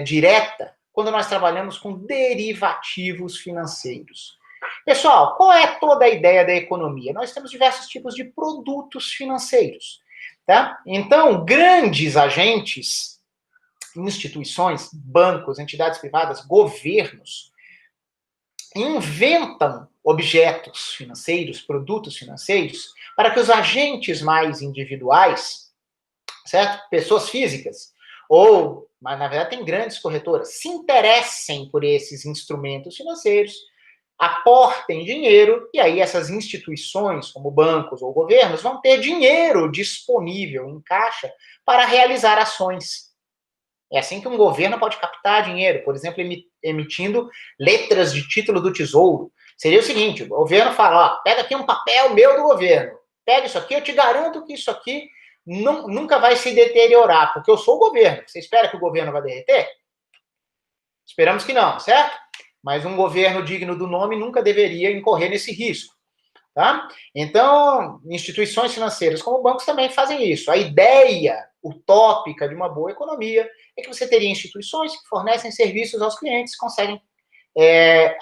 direta quando nós trabalhamos com derivativos financeiros. Pessoal, qual é toda a ideia da economia? Nós temos diversos tipos de produtos financeiros, tá? Então, grandes agentes, instituições, bancos, entidades privadas, governos, inventam objetos financeiros, produtos financeiros, para que os agentes mais individuais, certo? Pessoas físicas, ou, mas na verdade tem grandes corretoras, se interessem por esses instrumentos financeiros, aportem dinheiro, e aí essas instituições, como bancos ou governos, vão ter dinheiro disponível em caixa para realizar ações. É assim que um governo pode captar dinheiro, por exemplo, emitindo letras de título do tesouro. Seria o seguinte, o governo fala, ó, pega aqui um papel meu do governo, pega isso aqui, eu te garanto que isso aqui nunca vai se deteriorar, porque eu sou o governo. Você espera que o governo vai derreter? Esperamos que não, certo? Mas um governo digno do nome nunca deveria incorrer nesse risco. Tá? Então, instituições financeiras como bancos também fazem isso. A ideia utópica de uma boa economia é que você teria instituições que fornecem serviços aos clientes, conseguem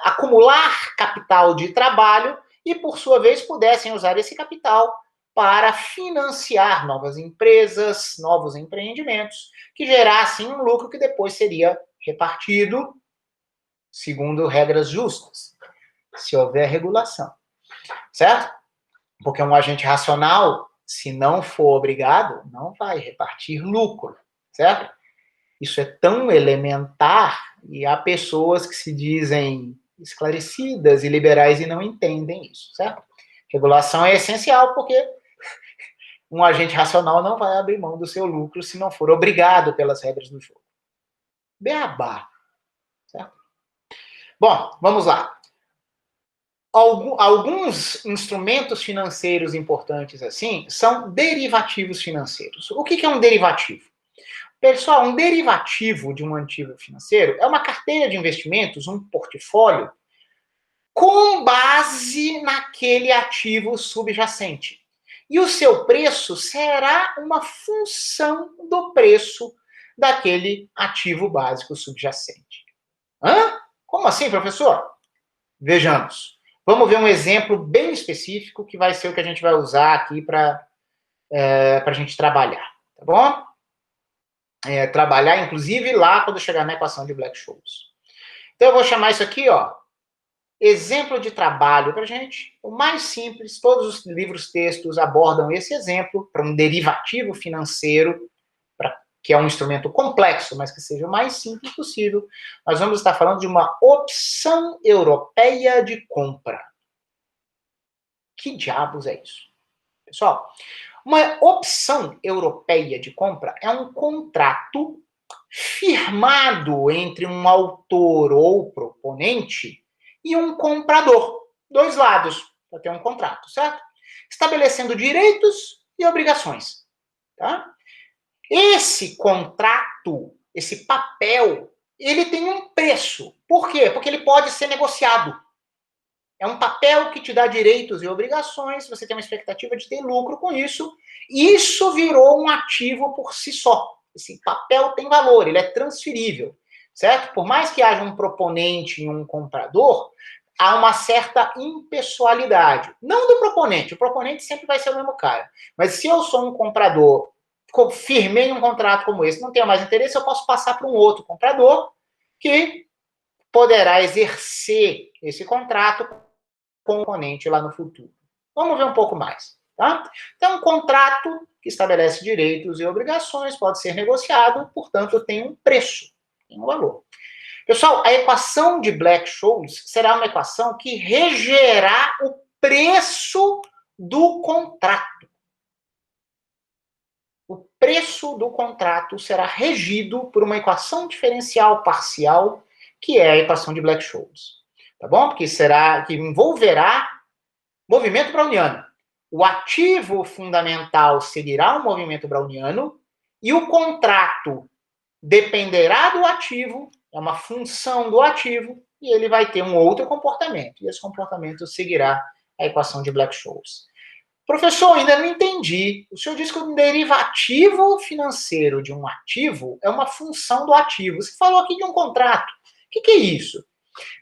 acumular capital de trabalho e, por sua vez, pudessem usar esse capital para financiar novas empresas, novos empreendimentos, que gerassem um lucro que depois seria repartido segundo regras justas, se houver regulação. Certo? Porque um agente racional, se não for obrigado, não vai repartir lucro, certo? Isso é tão elementar e há pessoas que se dizem esclarecidas e liberais e não entendem isso, certo? Regulação é essencial porque um agente racional não vai abrir mão do seu lucro se não for obrigado pelas regras do jogo. Beabá, certo? Bom, vamos lá. Alguns instrumentos financeiros importantes assim são derivativos financeiros. O que é um derivativo? Pessoal, um derivativo de um ativo financeiro é uma carteira de investimentos, um portfólio, com base naquele ativo subjacente. E o seu preço será uma função do preço daquele ativo básico subjacente. Hã? Como assim, professor? Vejamos. Vamos ver um exemplo bem específico que vai ser o que a gente vai usar aqui para a gente trabalhar, tá bom? Trabalhar, inclusive, lá quando chegar na equação de Black-Scholes. Então, eu vou chamar isso aqui, ó, exemplo de trabalho para a gente. O mais simples, todos os livros textos abordam esse exemplo para um derivativo financeiro, que é um instrumento complexo, mas que seja o mais simples possível. Nós vamos estar falando de uma opção europeia de compra. Que diabos é isso? Pessoal, uma opção europeia de compra é um contrato firmado entre um autor ou proponente e um comprador. Dois lados para ter um contrato, certo? Estabelecendo direitos e obrigações. Tá? Esse contrato, esse papel, ele tem um preço. Por quê? Porque ele pode ser negociado. É um papel que te dá direitos e obrigações, você tem uma expectativa de ter lucro com isso. Isso virou um ativo por si só. Esse papel tem valor, ele é transferível, certo? Por mais que haja um proponente e um comprador, há uma certa impessoalidade. Não do proponente, o proponente sempre vai ser o mesmo cara. Mas se eu sou um comprador, firmei um contrato como esse, não tenho mais interesse, eu posso passar para um outro comprador que poderá exercer esse contrato com o oponente lá no futuro. Vamos ver um pouco mais, tá? Então, um contrato que estabelece direitos e obrigações pode ser negociado, portanto, tem um preço, tem um valor. Pessoal, a equação de Black-Scholes será uma equação que regerá o preço do contrato. O preço do contrato será regido por uma equação diferencial parcial, que é a equação de Black-Scholes. Tá bom? Que envolverá movimento browniano. O ativo fundamental seguirá o movimento browniano e o contrato dependerá do ativo, é uma função do ativo, e ele vai ter um outro comportamento. E esse comportamento seguirá a equação de Black-Scholes. Professor, ainda não entendi. O senhor disse que um derivativo financeiro de um ativo é uma função do ativo. Você falou aqui de um contrato. O que é isso?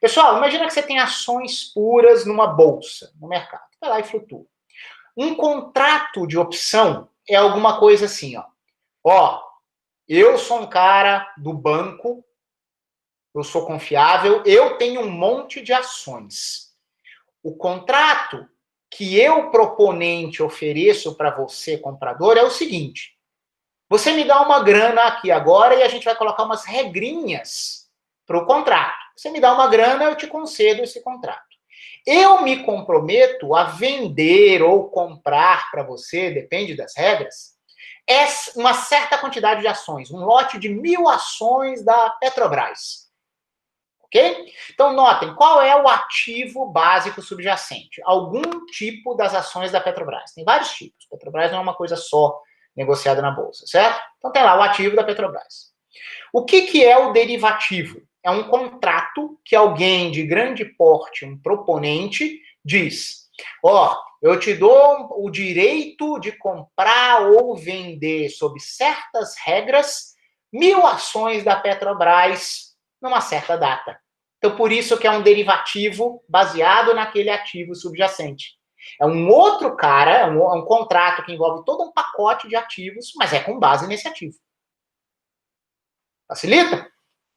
Pessoal, imagina que você tem ações puras numa bolsa, no mercado. Vai lá e flutua. Um contrato de opção é alguma coisa assim, ó. Ó, eu sou um cara do banco, eu sou confiável, eu tenho um monte de ações. O contrato que eu, proponente, ofereço para você, comprador, é o seguinte: você me dá uma grana aqui agora e a gente vai colocar umas regrinhas para o contrato. Você me dá uma grana, eu te concedo esse contrato. Eu me comprometo a vender ou comprar para você, depende das regras, uma certa quantidade de ações, um lote de 1.000 ações da Petrobras. Ok? Então, notem, qual é o ativo básico subjacente? Algum tipo das ações da Petrobras. Tem vários tipos. Petrobras não é uma coisa só negociada na bolsa, certo? Então, tem lá o ativo da Petrobras. O que é o derivativo? É um contrato que alguém de grande porte, um proponente, diz: ó, eu te dou o direito de comprar ou vender, sob certas regras, 1.000 ações da Petrobras numa certa data. Então, por isso que é um derivativo baseado naquele ativo subjacente. É um outro cara, é um contrato que envolve todo um pacote de ativos, mas é com base nesse ativo. Facilita?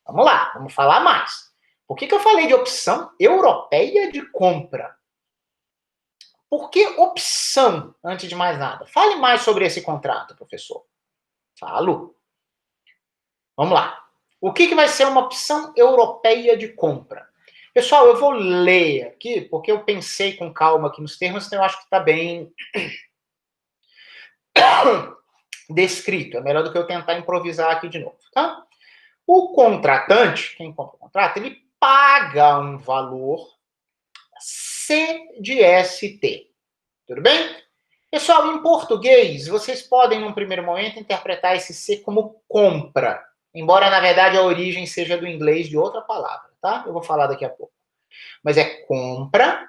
Vamos lá, vamos falar mais. Por que eu falei de opção europeia de compra? Por que opção, antes de mais nada? Fale mais sobre esse contrato, professor. Falo. Vamos lá. O que vai ser uma opção europeia de compra? Pessoal, eu vou ler aqui, porque eu pensei com calma aqui nos termos, então eu acho que está bem descrito. É melhor do que eu tentar improvisar aqui de novo, tá? O contratante, quem compra o contrato, ele paga um valor C de ST. Tudo bem? Pessoal, em português, vocês podem, num primeiro momento, interpretar esse C como compra. Embora, na verdade, a origem seja do inglês de outra palavra, tá? Eu vou falar daqui a pouco. Mas é compra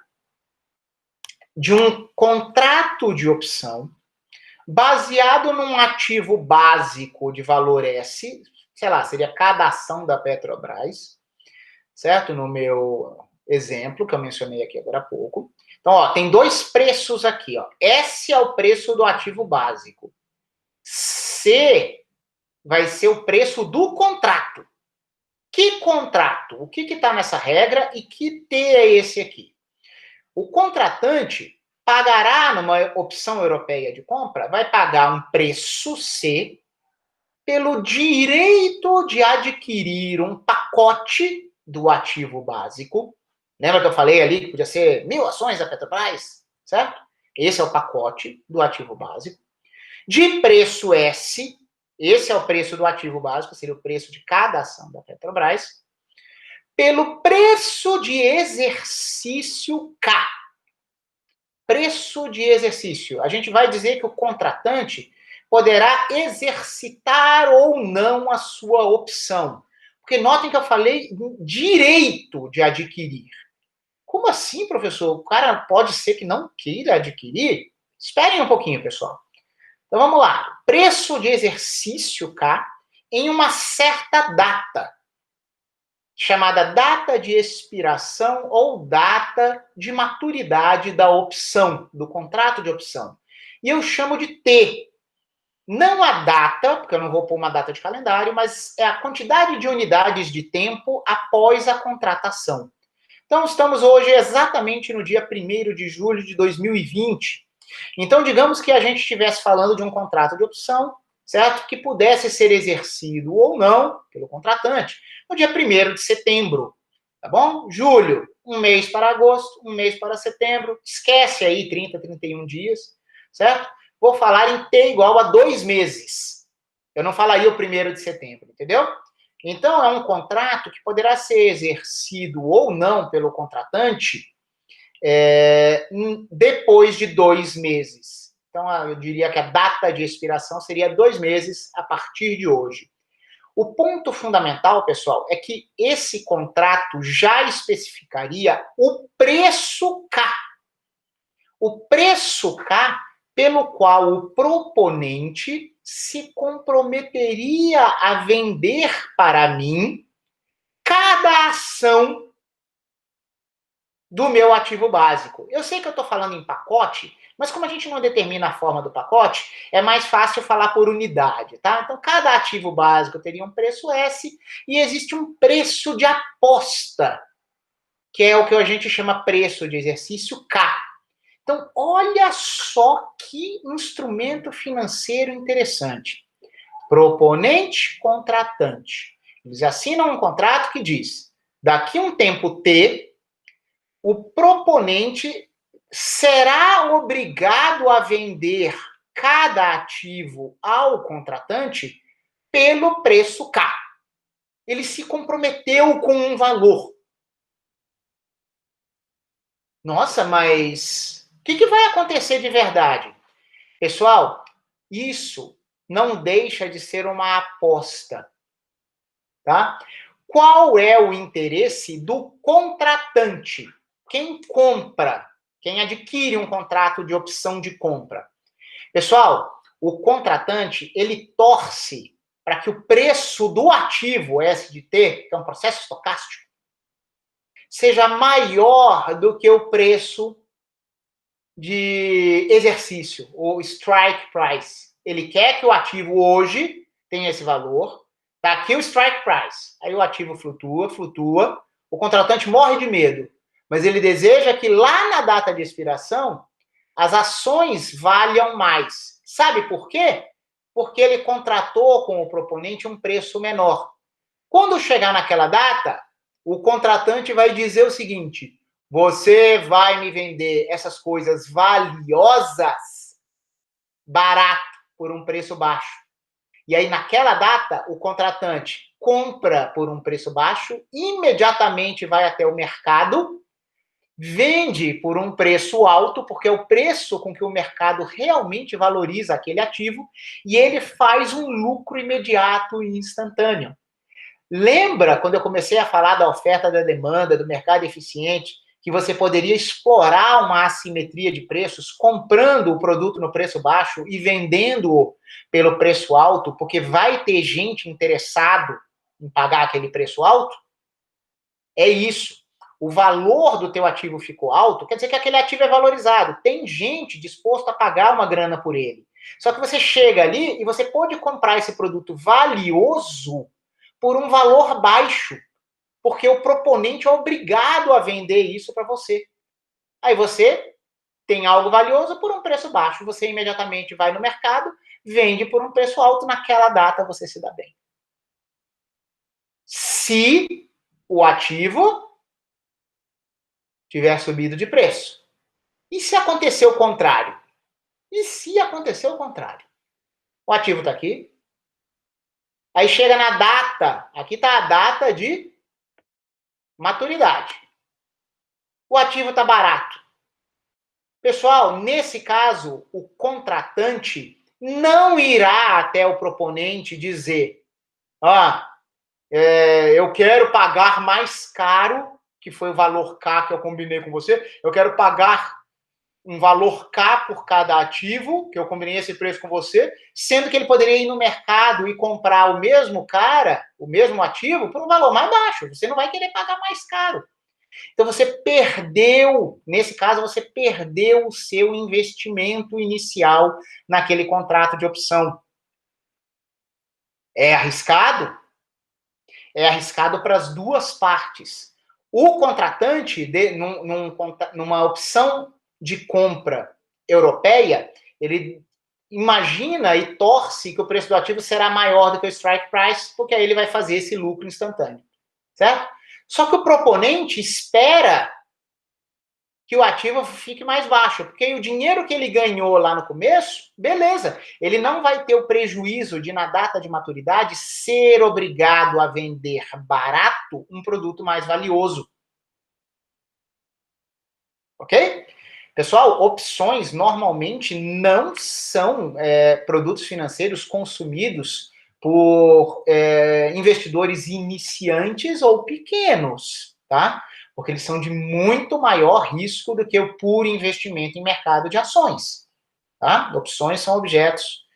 de um contrato de opção baseado num ativo básico de valor S, sei lá, seria cada ação da Petrobras, certo? No meu exemplo, que eu mencionei aqui agora há pouco. Então, ó, tem dois preços aqui, ó. S é o preço do ativo básico. C vai ser o preço do contrato. Que contrato? O que está nessa regra e que T é esse aqui? O contratante pagará, numa opção europeia de compra, vai pagar um preço C pelo direito de adquirir um pacote do ativo básico. Lembra que eu falei ali que podia ser 1.000 ações da Petrobras? Certo? Esse é o pacote do ativo básico. De preço S, esse é o preço do ativo básico, seria o preço de cada ação da Petrobras, pelo preço de exercício K. Preço de exercício. A gente vai dizer que o contratante poderá exercitar ou não a sua opção. Porque notem que eu falei do direito de adquirir. Como assim, professor? O cara pode ser que não queira adquirir? Esperem um pouquinho, pessoal. Então vamos lá. Preço de exercício K em uma certa data, chamada data de expiração ou data de maturidade da opção, do contrato de opção. E eu chamo de T. Não a data, porque eu não vou pôr uma data de calendário, mas é a quantidade de unidades de tempo após a contratação. Então, estamos hoje exatamente no dia 1º de julho de 2020. Então, digamos que a gente estivesse falando de um contrato de opção, certo? Que pudesse ser exercido ou não pelo contratante no dia 1º de setembro, tá bom? Julho, um mês para agosto, um mês para setembro, esquece aí 30, 31 dias, certo? Vou falar em T igual a 2 meses. Eu não falaria o 1º de setembro, entendeu? Então, é um contrato que poderá ser exercido ou não pelo contratante depois de 2 meses. Então, eu diria que a data de expiração seria 2 meses a partir de hoje. O ponto fundamental, pessoal, é que esse contrato já especificaria o preço K. O preço K pelo qual o proponente se comprometeria a vender para mim cada ação do meu ativo básico. Eu sei que eu estou falando em pacote, mas como a gente não determina a forma do pacote, é mais fácil falar por unidade, tá? Então, cada ativo básico teria um preço S e existe um preço de aposta, que é o que a gente chama preço de exercício K. Então, olha só que instrumento financeiro interessante. Proponente, contratante. Eles assinam um contrato que diz, daqui a um tempo T, o proponente será obrigado a vender cada ativo ao contratante pelo preço K. Ele se comprometeu com um valor. Nossa, mas o que vai acontecer de verdade? Pessoal, isso não deixa de ser uma aposta, tá? Qual é o interesse do contratante? Quem compra, quem adquire um contrato de opção de compra? Pessoal, o contratante, ele torce para que o preço do ativo SDT, que é um processo estocástico, seja maior do que o preço de exercício, o strike price. Ele quer que o ativo hoje tenha esse valor, tá aqui o strike price. Aí o ativo flutua, o contratante morre de medo, mas ele deseja que lá na data de expiração as ações valham mais. Sabe por quê? Porque ele contratou com o proponente um preço menor. Quando chegar naquela data, o contratante vai dizer o seguinte: você vai me vender essas coisas valiosas barato, por um preço baixo. E aí, naquela data, o contratante compra por um preço baixo, imediatamente vai até o mercado vende por um preço alto, porque é o preço com que o mercado realmente valoriza aquele ativo, e ele faz um lucro imediato e instantâneo. Lembra quando eu comecei a falar da oferta da demanda, do mercado eficiente, que você poderia explorar uma assimetria de preços, comprando o produto no preço baixo e vendendo-o pelo preço alto, porque vai ter gente interessado em pagar aquele preço alto? É isso. O valor do teu ativo ficou alto, quer dizer que aquele ativo é valorizado. Tem gente disposta a pagar uma grana por ele. Só que você chega ali e você pode comprar esse produto valioso por um valor baixo, porque o proponente é obrigado a vender isso para você. Aí você tem algo valioso por um preço baixo, você imediatamente vai no mercado, vende por um preço alto, naquela data você se dá bem. Se o ativo tiver subido de preço. E se acontecer o contrário? E se acontecer o contrário? O ativo está aqui. Aí chega na data. Aqui está a data de maturidade. O ativo está barato. Pessoal, nesse caso, o contratante não irá até o proponente dizer: eu quero pagar mais caro, que foi o valor K que eu combinei com você, eu quero pagar um valor K por cada ativo, que eu combinei esse preço com você, sendo que ele poderia ir no mercado e comprar o mesmo cara, o mesmo ativo, por um valor mais baixo. Você não vai querer pagar mais caro. Então você perdeu, nesse caso, você perdeu o seu investimento inicial naquele contrato de opção. É arriscado? É arriscado para as duas partes. O contratante, numa opção de compra europeia, ele imagina e torce que o preço do ativo será maior do que o strike price, porque aí ele vai fazer esse lucro instantâneo, certo? Só que o proponente espera que o ativo fique mais baixo, porque o dinheiro que ele ganhou lá no começo, beleza, ele não vai ter o prejuízo de, na data de maturidade, ser obrigado a vender barato um produto mais valioso. Ok? Pessoal, opções normalmente não são produtos financeiros consumidos por investidores iniciantes ou pequenos, tá? Porque eles são de muito maior risco do que o puro investimento em mercado de ações, tá? Opções são objetos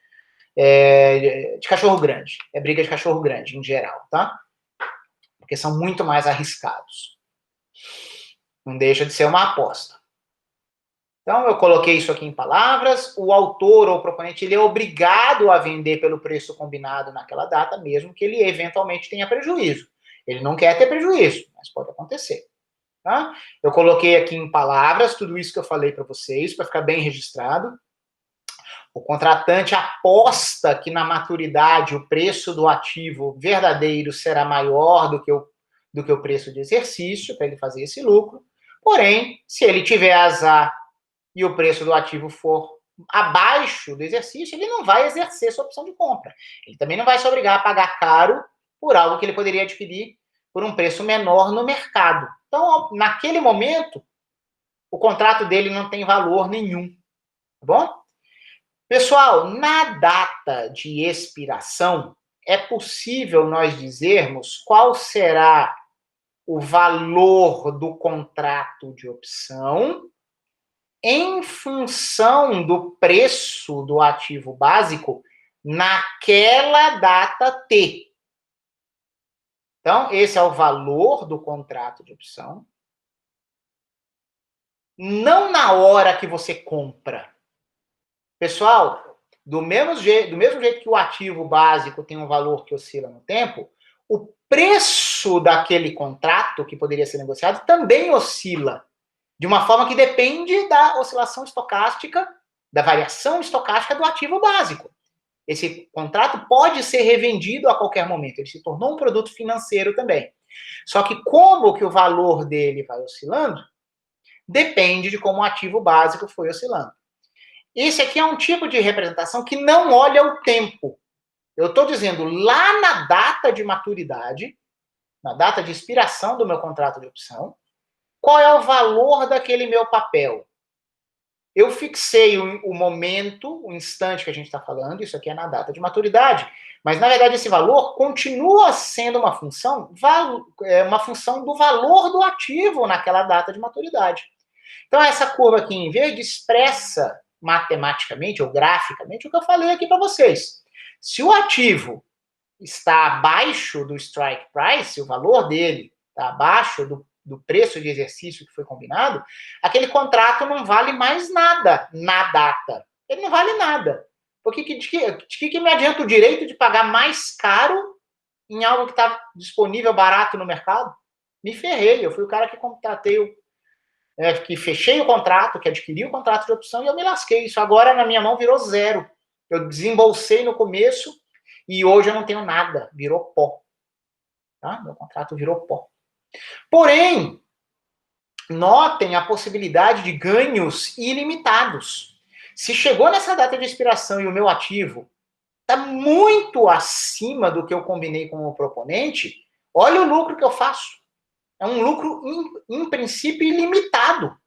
de cachorro grande, é briga de cachorro grande em geral, tá? Porque são muito mais arriscados. Não deixa de ser uma aposta. Então, eu coloquei isso aqui em palavras. O autor ou o proponente, ele é obrigado a vender pelo preço combinado naquela data, mesmo que ele eventualmente tenha prejuízo. Ele não quer ter prejuízo, mas pode acontecer. Tá? Eu coloquei aqui em palavras tudo isso que eu falei para vocês, para ficar bem registrado. O contratante aposta que na maturidade o preço do ativo verdadeiro será maior do que o preço de exercício, para ele fazer esse lucro. Porém, se ele tiver azar e o preço do ativo for abaixo do exercício, ele não vai exercer sua opção de compra. Ele também não vai se obrigar a pagar caro por algo que ele poderia adquirir por um preço menor no mercado. Então, naquele momento, o contrato dele não tem valor nenhum. Tá bom? Pessoal, na data de expiração, é possível nós dizermos qual será o valor do contrato de opção em função do preço do ativo básico naquela data T. Então, esse é o valor do contrato de opção. Não na hora que você compra. Pessoal, do mesmo jeito que o ativo básico tem um valor que oscila no tempo, o preço daquele contrato que poderia ser negociado também oscila. De uma forma que depende da oscilação estocástica, da variação estocástica do ativo básico. Esse contrato pode ser revendido a qualquer momento. Ele se tornou um produto financeiro também. Só que como que o valor dele vai oscilando, depende de como o ativo básico foi oscilando. Esse aqui é um tipo de representação que não olha o tempo. Eu estou dizendo, lá na data de maturidade, na data de expiração do meu contrato de opção, Qual é o valor daquele meu papel? Eu fixei o momento, o instante que a gente está falando, isso aqui é na data de maturidade, mas na verdade esse valor continua sendo uma função do valor do ativo naquela data de maturidade. Então essa curva aqui em verde expressa matematicamente ou graficamente o que eu falei aqui para vocês. Se o ativo está abaixo do strike price, o valor dele está abaixo do preço de exercício que foi combinado, aquele contrato não vale mais nada na data. Ele não vale nada. Porque de que me adianta o direito de pagar mais caro em algo que está disponível barato no mercado? Me ferrei. Eu fui o cara que contratei, que fechei o contrato, que adquiri o contrato de opção e eu me lasquei. Isso agora na minha mão virou zero. Eu desembolsei no começo e hoje eu não tenho nada. Virou pó. Tá? Meu contrato virou pó. Porém, notem a possibilidade de ganhos ilimitados. Se chegou nessa data de expiração e o meu ativo está muito acima do que eu combinei com o proponente, olha o lucro que eu faço. É um lucro, em princípio, ilimitado.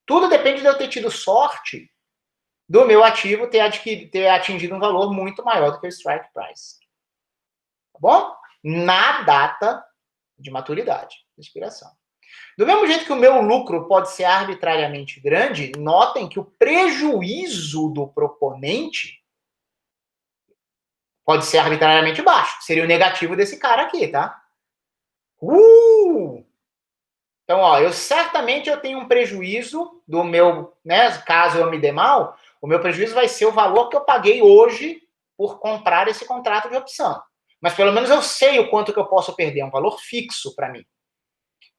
Tudo depende de eu ter tido sorte do meu ativo ter atingido um valor muito maior do que o strike price. Tá bom? Na data de maturidade, de expiração. Do mesmo jeito que o meu lucro pode ser arbitrariamente grande, notem que o prejuízo do proponente pode ser arbitrariamente baixo. Seria o negativo desse cara aqui, tá? Então, ó, eu tenho um prejuízo do meu, né, caso eu me dê mal, o meu prejuízo vai ser o valor que eu paguei hoje por comprar esse contrato de opção. Mas pelo menos eu sei o quanto que eu posso perder, é um valor fixo para mim.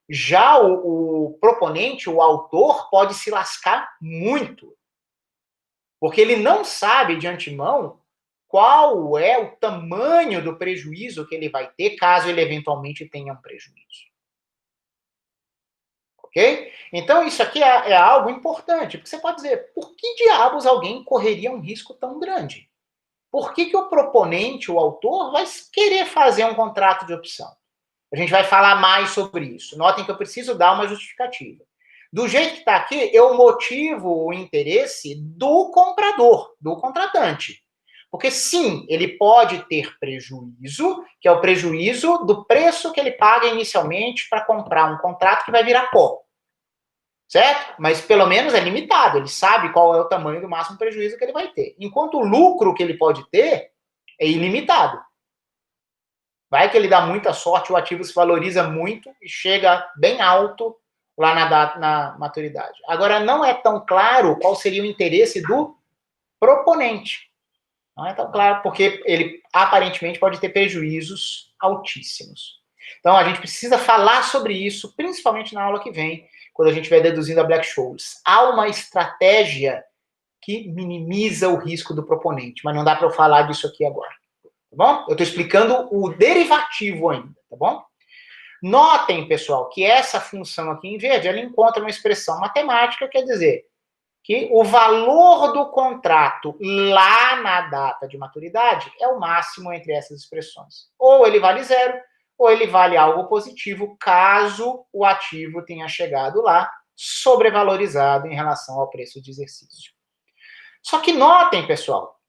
Já o proponente, o autor, pode se lascar muito. Porque ele não sabe de antemão qual é o tamanho do prejuízo que ele vai ter caso ele eventualmente tenha um prejuízo. Ok? Então, isso aqui é algo importante, porque você pode dizer, por que diabos alguém correria um risco tão grande? Por que o proponente, o autor, vai querer fazer um contrato de opção? A gente vai falar mais sobre isso. Notem que eu preciso dar uma justificativa. Do jeito que está aqui, eu motivo o interesse do comprador, do contratante. Porque sim, ele pode ter prejuízo, que é o prejuízo do preço que ele paga inicialmente para comprar um contrato que vai virar pó. Certo? Mas pelo menos é limitado, ele sabe qual é o tamanho do máximo prejuízo que ele vai ter. Enquanto o lucro que ele pode ter é ilimitado. Vai que ele dá muita sorte, o ativo se valoriza muito e chega bem alto lá na maturidade. Agora, não é tão claro qual seria o interesse do proponente. Não é tão claro, porque ele aparentemente pode ter prejuízos altíssimos. Então, a gente precisa falar sobre isso, principalmente na aula que vem, quando a gente vai deduzindo a Black-Scholes. Há uma estratégia que minimiza o risco do proponente, mas não dá para eu falar disso aqui agora. Tá bom? Eu estou explicando o derivativo ainda, tá bom? Notem, pessoal, que essa função aqui em verde, ela encontra uma expressão matemática, quer dizer, que o valor do contrato lá na data de maturidade é o máximo entre essas expressões. Ou ele vale zero, ou ele vale algo positivo, caso o ativo tenha chegado lá sobrevalorizado em relação ao preço de exercício. Só que notem, pessoal,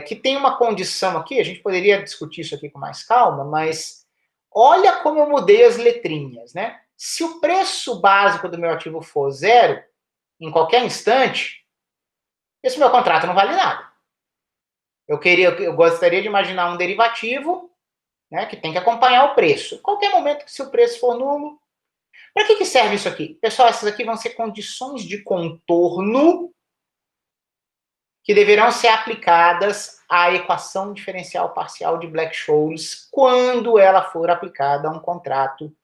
que tem uma condição aqui, a gente poderia discutir isso aqui com mais calma, mas olha como eu mudei as letrinhas, né? Se o preço básico do meu ativo for zero, em qualquer instante, esse meu contrato não vale nada. Eu gostaria de imaginar um derivativo, né, que tem que acompanhar o preço. Em qualquer momento que se o preço for nulo. Para que serve isso aqui? Pessoal, essas aqui vão ser condições de contorno que deverão ser aplicadas à equação diferencial parcial de Black-Scholes quando ela for aplicada a um contrato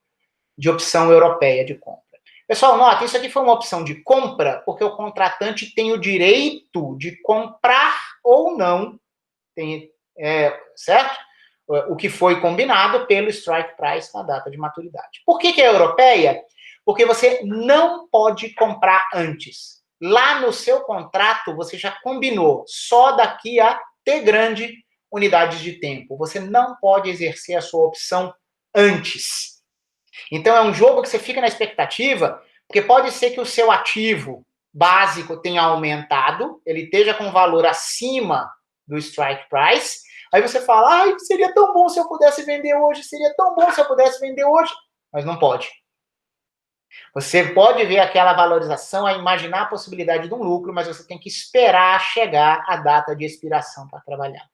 de opção europeia de compra. Pessoal, nota, isso aqui foi uma opção de compra porque o contratante tem o direito de comprar ou não, certo? O que foi combinado pelo strike price na data de maturidade. Por que é europeia? Porque você não pode comprar antes. Lá no seu contrato, você já combinou só daqui a T grande unidades de tempo. Você não pode exercer a sua opção antes. Então, é um jogo que você fica na expectativa, porque pode ser que o seu ativo básico tenha aumentado, ele esteja com valor acima do strike price, aí você fala, ai, seria tão bom se eu pudesse vender hoje, seria tão bom se eu pudesse vender hoje, mas não pode. Você pode ver aquela valorização, a imaginar a possibilidade de um lucro, mas você tem que esperar chegar a data de expiração para trabalhar.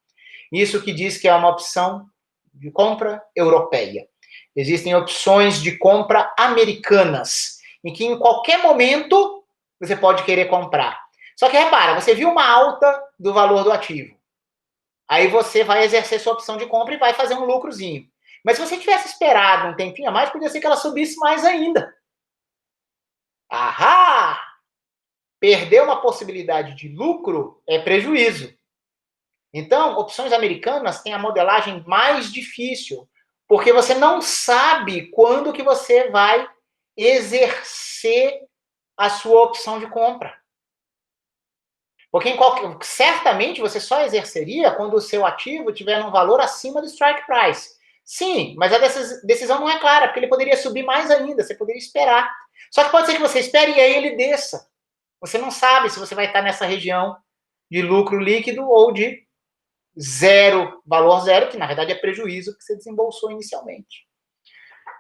Isso que diz que é uma opção de compra europeia. Existem opções de compra americanas, em que em qualquer momento você pode querer comprar. Só que repara, você viu uma alta do valor do ativo. Aí você vai exercer sua opção de compra e vai fazer um lucrozinho. Mas se você tivesse esperado um tempinho a mais, podia ser que ela subisse mais ainda. Ahá! Perder uma possibilidade de lucro é prejuízo. Então, opções americanas têm a modelagem mais difícil, porque você não sabe quando que você vai exercer a sua opção de compra. Porque certamente você só exerceria quando o seu ativo estiver num valor acima do strike price. Sim, mas a decisão não é clara, porque ele poderia subir mais ainda, você poderia esperar. Só que pode ser que você espere e aí ele desça. Você não sabe se você vai estar nessa região de lucro líquido ou de zero, valor zero, que na verdade é prejuízo que você desembolsou inicialmente.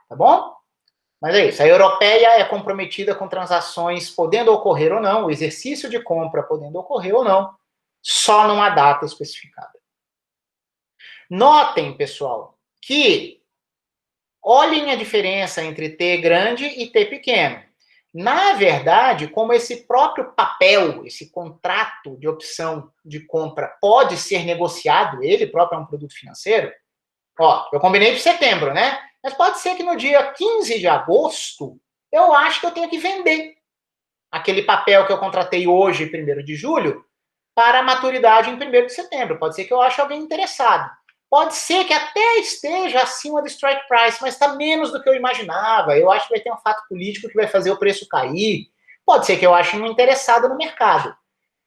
Tá bom? Mas é isso. A europeia é comprometida com transações podendo ocorrer ou não, o exercício de compra podendo ocorrer ou não, só numa data especificada. Notem, pessoal, que olhem a diferença entre T grande e T pequeno. Na verdade, como esse próprio papel, esse contrato de opção de compra pode ser negociado, ele próprio é um produto financeiro, ó, eu combinei para setembro, né? Mas pode ser que no dia 15 de agosto, eu acho que eu tenho que vender aquele papel que eu contratei hoje, 1º de julho, para a maturidade em 1º de setembro. Pode ser que eu ache alguém interessado. Pode ser que até esteja acima do strike price, mas está menos do que eu imaginava. Eu acho que vai ter um fato político que vai fazer o preço cair. Pode ser que eu ache um interessado no mercado.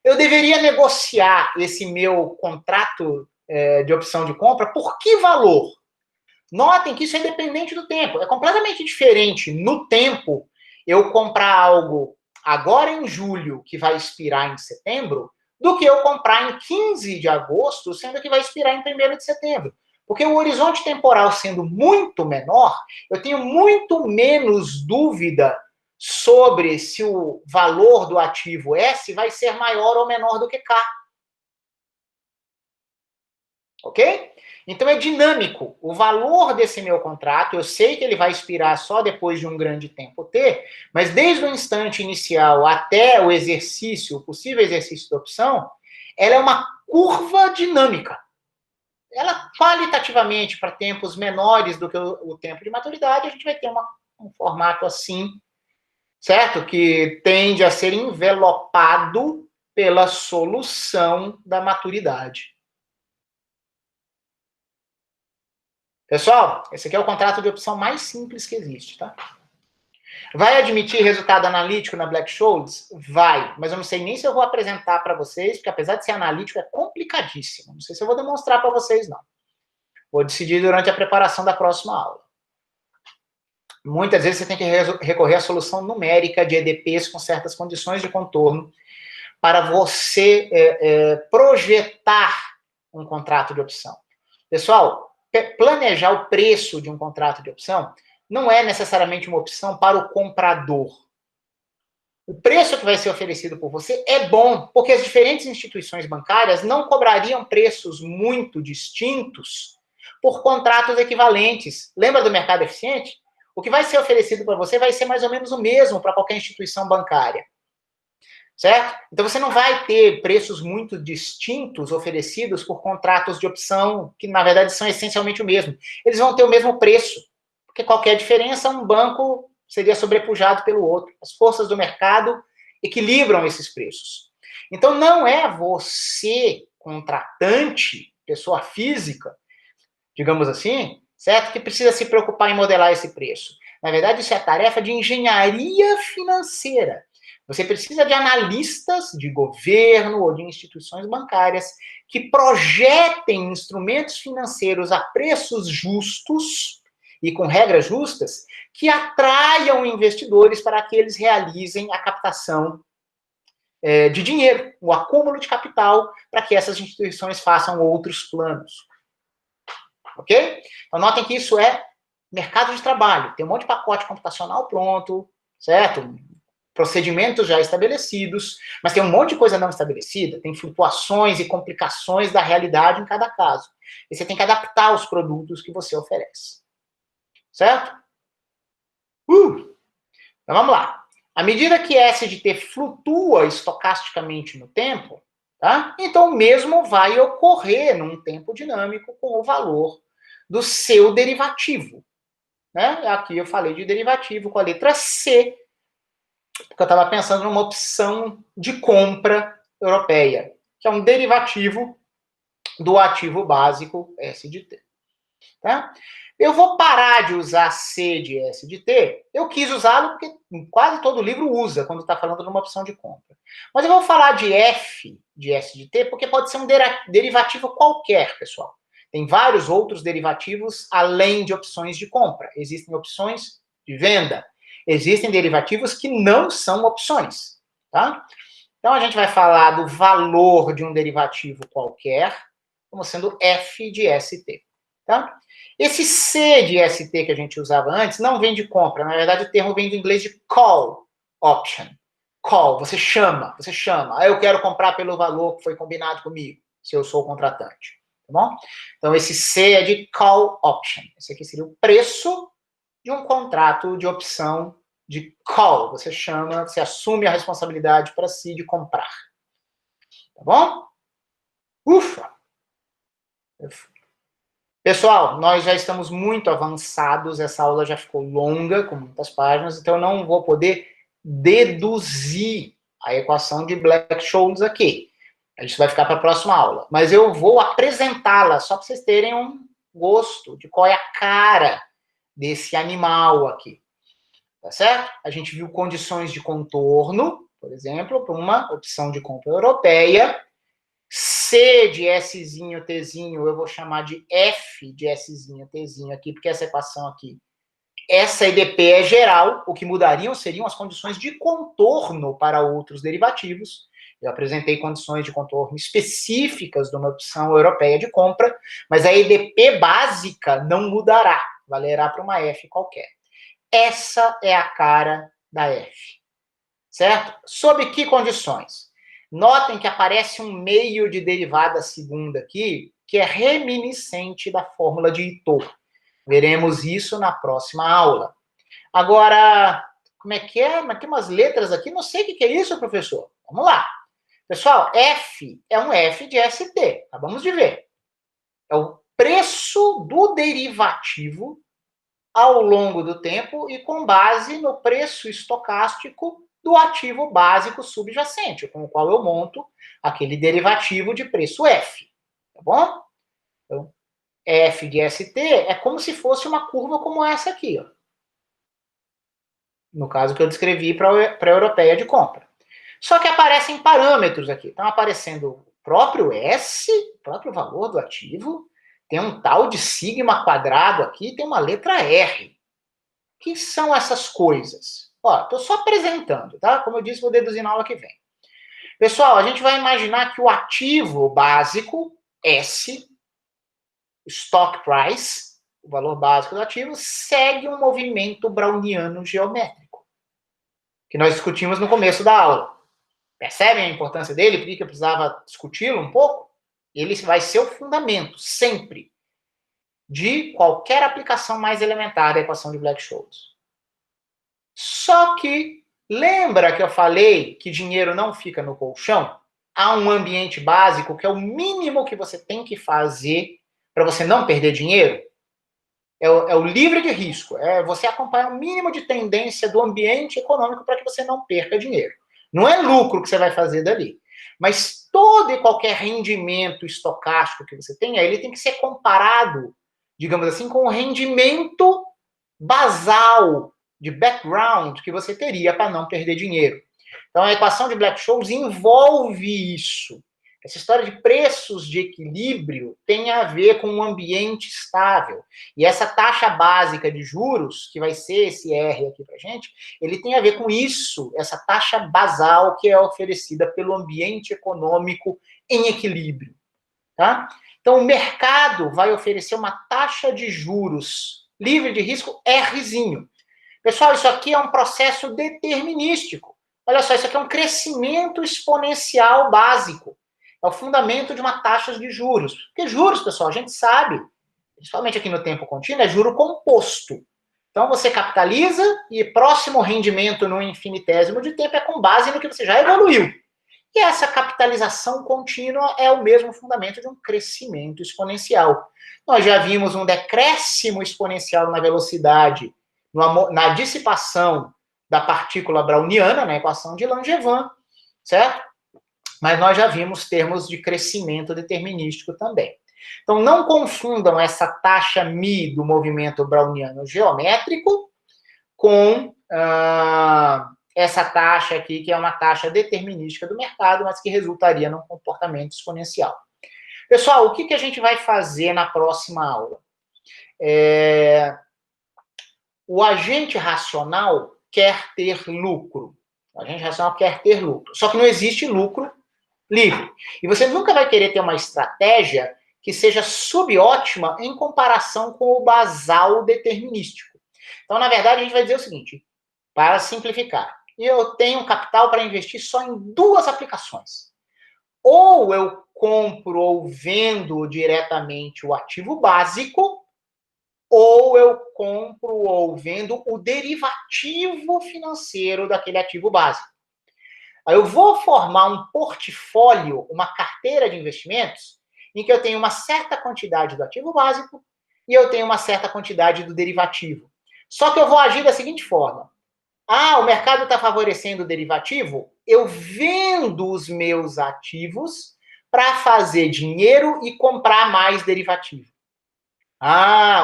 Eu deveria negociar esse meu contrato de opção de compra por que valor? Notem que isso é independente do tempo. É completamente diferente no tempo eu comprar algo agora em julho, que vai expirar em setembro, do que eu comprar em 15 de agosto, sendo que vai expirar em 1º de setembro. Porque o horizonte temporal sendo muito menor, eu tenho muito menos dúvida sobre se o valor do ativo S vai ser maior ou menor do que K. Ok? Então é dinâmico. O valor desse meu contrato, eu sei que ele vai expirar só depois de um grande tempo T, mas desde o instante inicial até o exercício, o possível exercício da opção, ela é uma curva dinâmica. Ela, qualitativamente, para tempos menores do que o tempo de maturidade, a gente vai ter um formato assim, certo? Que tende a ser envelopado pela solução da maturidade. Pessoal, esse aqui é o contrato de opção mais simples que existe, tá? Vai admitir resultado analítico na Black-Scholes? Vai, mas eu não sei nem se eu vou apresentar para vocês, porque apesar de ser analítico, é complicadíssimo. Não sei se eu vou demonstrar para vocês, não. Vou decidir durante a preparação da próxima aula. Muitas vezes você tem que recorrer à solução numérica de EDPs com certas condições de contorno para você projetar um contrato de opção. Pessoal, planejar o preço de um contrato de opção não é necessariamente uma opção para o comprador. O preço que vai ser oferecido por você é bom, porque as diferentes instituições bancárias não cobrariam preços muito distintos por contratos equivalentes. Lembra do mercado eficiente? O que vai ser oferecido para você vai ser mais ou menos o mesmo para qualquer instituição bancária. Certo? Então você não vai ter preços muito distintos oferecidos por contratos de opção que, na verdade, são essencialmente o mesmo. Eles vão ter o mesmo preço, porque qualquer diferença, um banco seria sobrepujado pelo outro. As forças do mercado equilibram esses preços. Então não é você, contratante, pessoa física, digamos assim, certo? Que precisa se preocupar em modelar esse preço. Na verdade, isso é tarefa de engenharia financeira. Você precisa de analistas de governo ou de instituições bancárias que projetem instrumentos financeiros a preços justos e com regras justas que atraiam investidores para que eles realizem a captação de dinheiro, o acúmulo de capital, para que essas instituições façam outros planos. Ok? Então, notem que isso é mercado de trabalho. Tem um monte de pacote computacional pronto, certo? Procedimentos já estabelecidos, mas tem um monte de coisa não estabelecida, tem flutuações e complicações da realidade em cada caso. E você tem que adaptar os produtos que você oferece. Certo? Então, vamos lá. À medida que S de T flutua estocasticamente no tempo, tá? Então o mesmo vai ocorrer num tempo dinâmico com o valor do seu derivativo. Né? Aqui eu falei de derivativo com a letra C, porque eu estava pensando numa opção de compra europeia, que é um derivativo do ativo básico S de T. Tá? Eu vou parar de usar C de S de T. Eu quis usá-lo porque quase todo livro usa quando está falando de uma opção de compra. Mas eu vou falar de F de S de T porque pode ser um derivativo qualquer, pessoal. Tem vários outros derivativos além de opções de compra. Existem opções de venda. Existem derivativos que não são opções. Tá? Então, a gente vai falar do valor de um derivativo qualquer como sendo F de ST. Tá? Esse C de ST que a gente usava antes não vem de compra. Na verdade, o termo vem do inglês de call option. Call, você chama. Ah, eu quero comprar pelo valor que foi combinado comigo, se eu sou o contratante. Tá bom? Então, esse C é de call option. Esse aqui seria o preço de um contrato de opção de call. Você chama, você assume a responsabilidade para si de comprar. Tá bom? Ufa! Pessoal, nós já estamos muito avançados, essa aula já ficou longa, com muitas páginas, então eu não vou poder deduzir a equação de Black-Scholes aqui. Isso vai ficar para a próxima aula. Mas eu vou apresentá-la, só para vocês terem um gosto de qual é a cara desse animal aqui. Tá certo? A gente viu condições de contorno, por exemplo, para uma opção de compra europeia. C de Szinho, Tzinho, eu vou chamar de F de Szinho, Tzinho aqui, porque essa equação aqui, essa EDP é geral, o que mudariam seriam as condições de contorno para outros derivativos. Eu apresentei condições de contorno específicas de uma opção europeia de compra, mas a EDP básica não mudará, valerá para uma F qualquer. Essa é a cara da F, certo? Sob que condições? Notem que aparece um meio de derivada segunda aqui, que é reminiscente da fórmula de Ito. Veremos isso na próxima aula. Agora, como é que é? Mas tem umas letras aqui, não sei o que é isso, professor. Vamos lá. Pessoal, F é um F de ST. Acabamos de ver. É o preço do derivativo ao longo do tempo e com base no preço estocástico do ativo básico subjacente, com o qual eu monto aquele derivativo de preço F. Tá bom? Então, F de ST é como se fosse uma curva como essa aqui, ó. No caso que eu descrevi para a europeia de compra. Só que aparecem parâmetros aqui. Estão aparecendo o próprio S, o próprio valor do ativo, tem um tal de sigma quadrado aqui, tem uma letra R. O que são essas coisas? Ó, estou só apresentando, tá? Como eu disse, vou deduzir na aula que vem. Pessoal, a gente vai imaginar que o ativo básico, S, stock price, o valor básico do ativo, segue um movimento browniano geométrico, que nós discutimos no começo da aula. Percebem a importância dele? Por que eu precisava discuti-lo um pouco? Ele vai ser o fundamento, sempre, de qualquer aplicação mais elementar da equação de Black-Scholes. Só que, lembra que eu falei que dinheiro não fica no colchão? Há um ambiente básico que é o mínimo que você tem que fazer para você não perder dinheiro? É o livre de risco. É você acompanhar o mínimo de tendência do ambiente econômico para que você não perca dinheiro. Não é lucro que você vai fazer dali. Mas todo e qualquer rendimento estocástico que você tenha, ele tem que ser comparado, digamos assim, com o rendimento basal de background que você teria para não perder dinheiro. Então, a equação de Black-Scholes envolve isso. Essa história de preços de equilíbrio tem a ver com um ambiente estável. E essa taxa básica de juros, que vai ser esse R aqui para gente, ele tem a ver com isso, essa taxa basal que é oferecida pelo ambiente econômico em equilíbrio. Tá? Então, o mercado vai oferecer uma taxa de juros livre de risco Rzinho. Pessoal, isso aqui é um processo determinístico. Olha só, isso aqui é um crescimento exponencial básico. É o fundamento de uma taxa de juros. Porque juros, pessoal, a gente sabe, principalmente aqui no tempo contínuo, é juro composto. Então, você capitaliza e próximo rendimento no infinitésimo de tempo é com base no que você já evoluiu. E essa capitalização contínua é o mesmo fundamento de um crescimento exponencial. Nós já vimos um decréscimo exponencial na velocidade, na dissipação da partícula browniana, na equação de Langevin, certo? Mas nós já vimos termos de crescimento determinístico também. Então, não confundam essa taxa μ do movimento browniano geométrico com essa taxa aqui, que é uma taxa determinística do mercado, mas que resultaria num comportamento exponencial. Pessoal, o que a gente vai fazer na próxima aula? O agente racional quer ter lucro. O agente racional quer ter lucro. Só que não existe lucro livre. E você nunca vai querer ter uma estratégia que seja subótima em comparação com o basal determinístico. Então, na verdade, a gente vai dizer o seguinte, para simplificar, eu tenho capital para investir só em duas aplicações. Ou eu compro ou vendo diretamente o ativo básico, ou eu compro ou vendo o derivativo financeiro daquele ativo básico. Aí eu vou formar um portfólio, uma carteira de investimentos, em que eu tenho uma certa quantidade do ativo básico e eu tenho uma certa quantidade do derivativo. Só que eu vou agir da seguinte forma. O mercado está favorecendo o derivativo? Eu vendo os meus ativos para fazer dinheiro e comprar mais derivativo.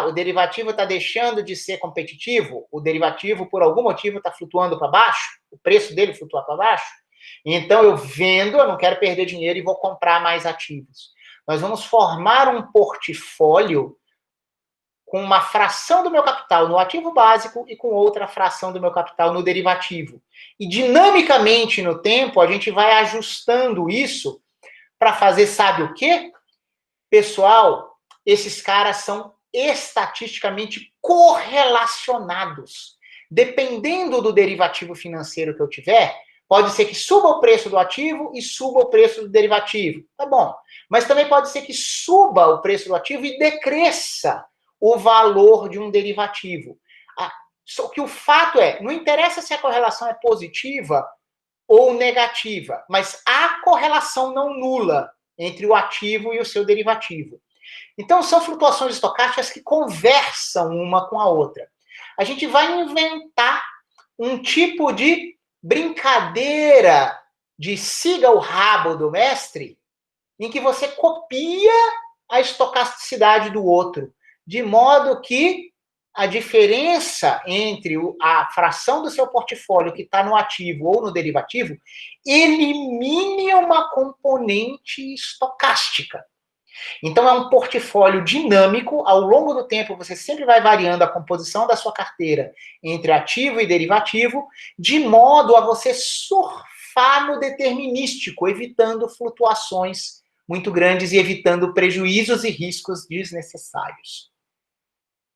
O derivativo está deixando de ser competitivo? O derivativo, por algum motivo, está flutuando para baixo? O preço dele flutua para baixo? Então, eu vendo, eu não quero perder dinheiro e vou comprar mais ativos. Nós vamos formar um portfólio com uma fração do meu capital no ativo básico e com outra fração do meu capital no derivativo. E dinamicamente no tempo, a gente vai ajustando isso para fazer, sabe o quê? Pessoal, esses caras são estatisticamente correlacionados. Dependendo do derivativo financeiro que eu tiver, pode ser que suba o preço do ativo e suba o preço do derivativo. Tá bom. Mas também pode ser que suba o preço do ativo e decresça o valor de um derivativo. Só que o fato é, não interessa se a correlação é positiva ou negativa, mas há correlação não nula entre o ativo e o seu derivativo. Então, são flutuações estocásticas que conversam uma com a outra. A gente vai inventar um tipo de brincadeira de siga o rabo do mestre, em que você copia a estocasticidade do outro, de modo que a diferença entre a fração do seu portfólio que está no ativo ou no derivativo elimine uma componente estocástica. Então, é um portfólio dinâmico, ao longo do tempo você sempre vai variando a composição da sua carteira entre ativo e derivativo, de modo a você surfar no determinístico, evitando flutuações muito grandes e evitando prejuízos e riscos desnecessários.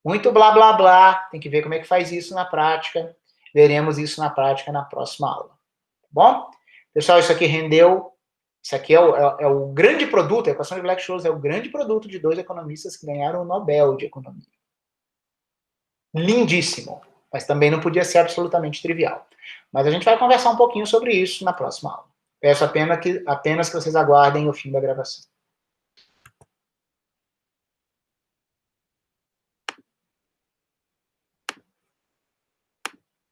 Muito blá, blá, blá, tem que ver como é que faz isso na prática, veremos isso na prática na próxima aula. Tá bom? Pessoal, isso aqui rendeu. Isso aqui é o grande produto, a equação de Black-Scholes é o grande produto de dois economistas que ganharam o Nobel de Economia. Lindíssimo, mas também não podia ser absolutamente trivial. Mas a gente vai conversar um pouquinho sobre isso na próxima aula. Peço apenas que vocês aguardem o fim da gravação.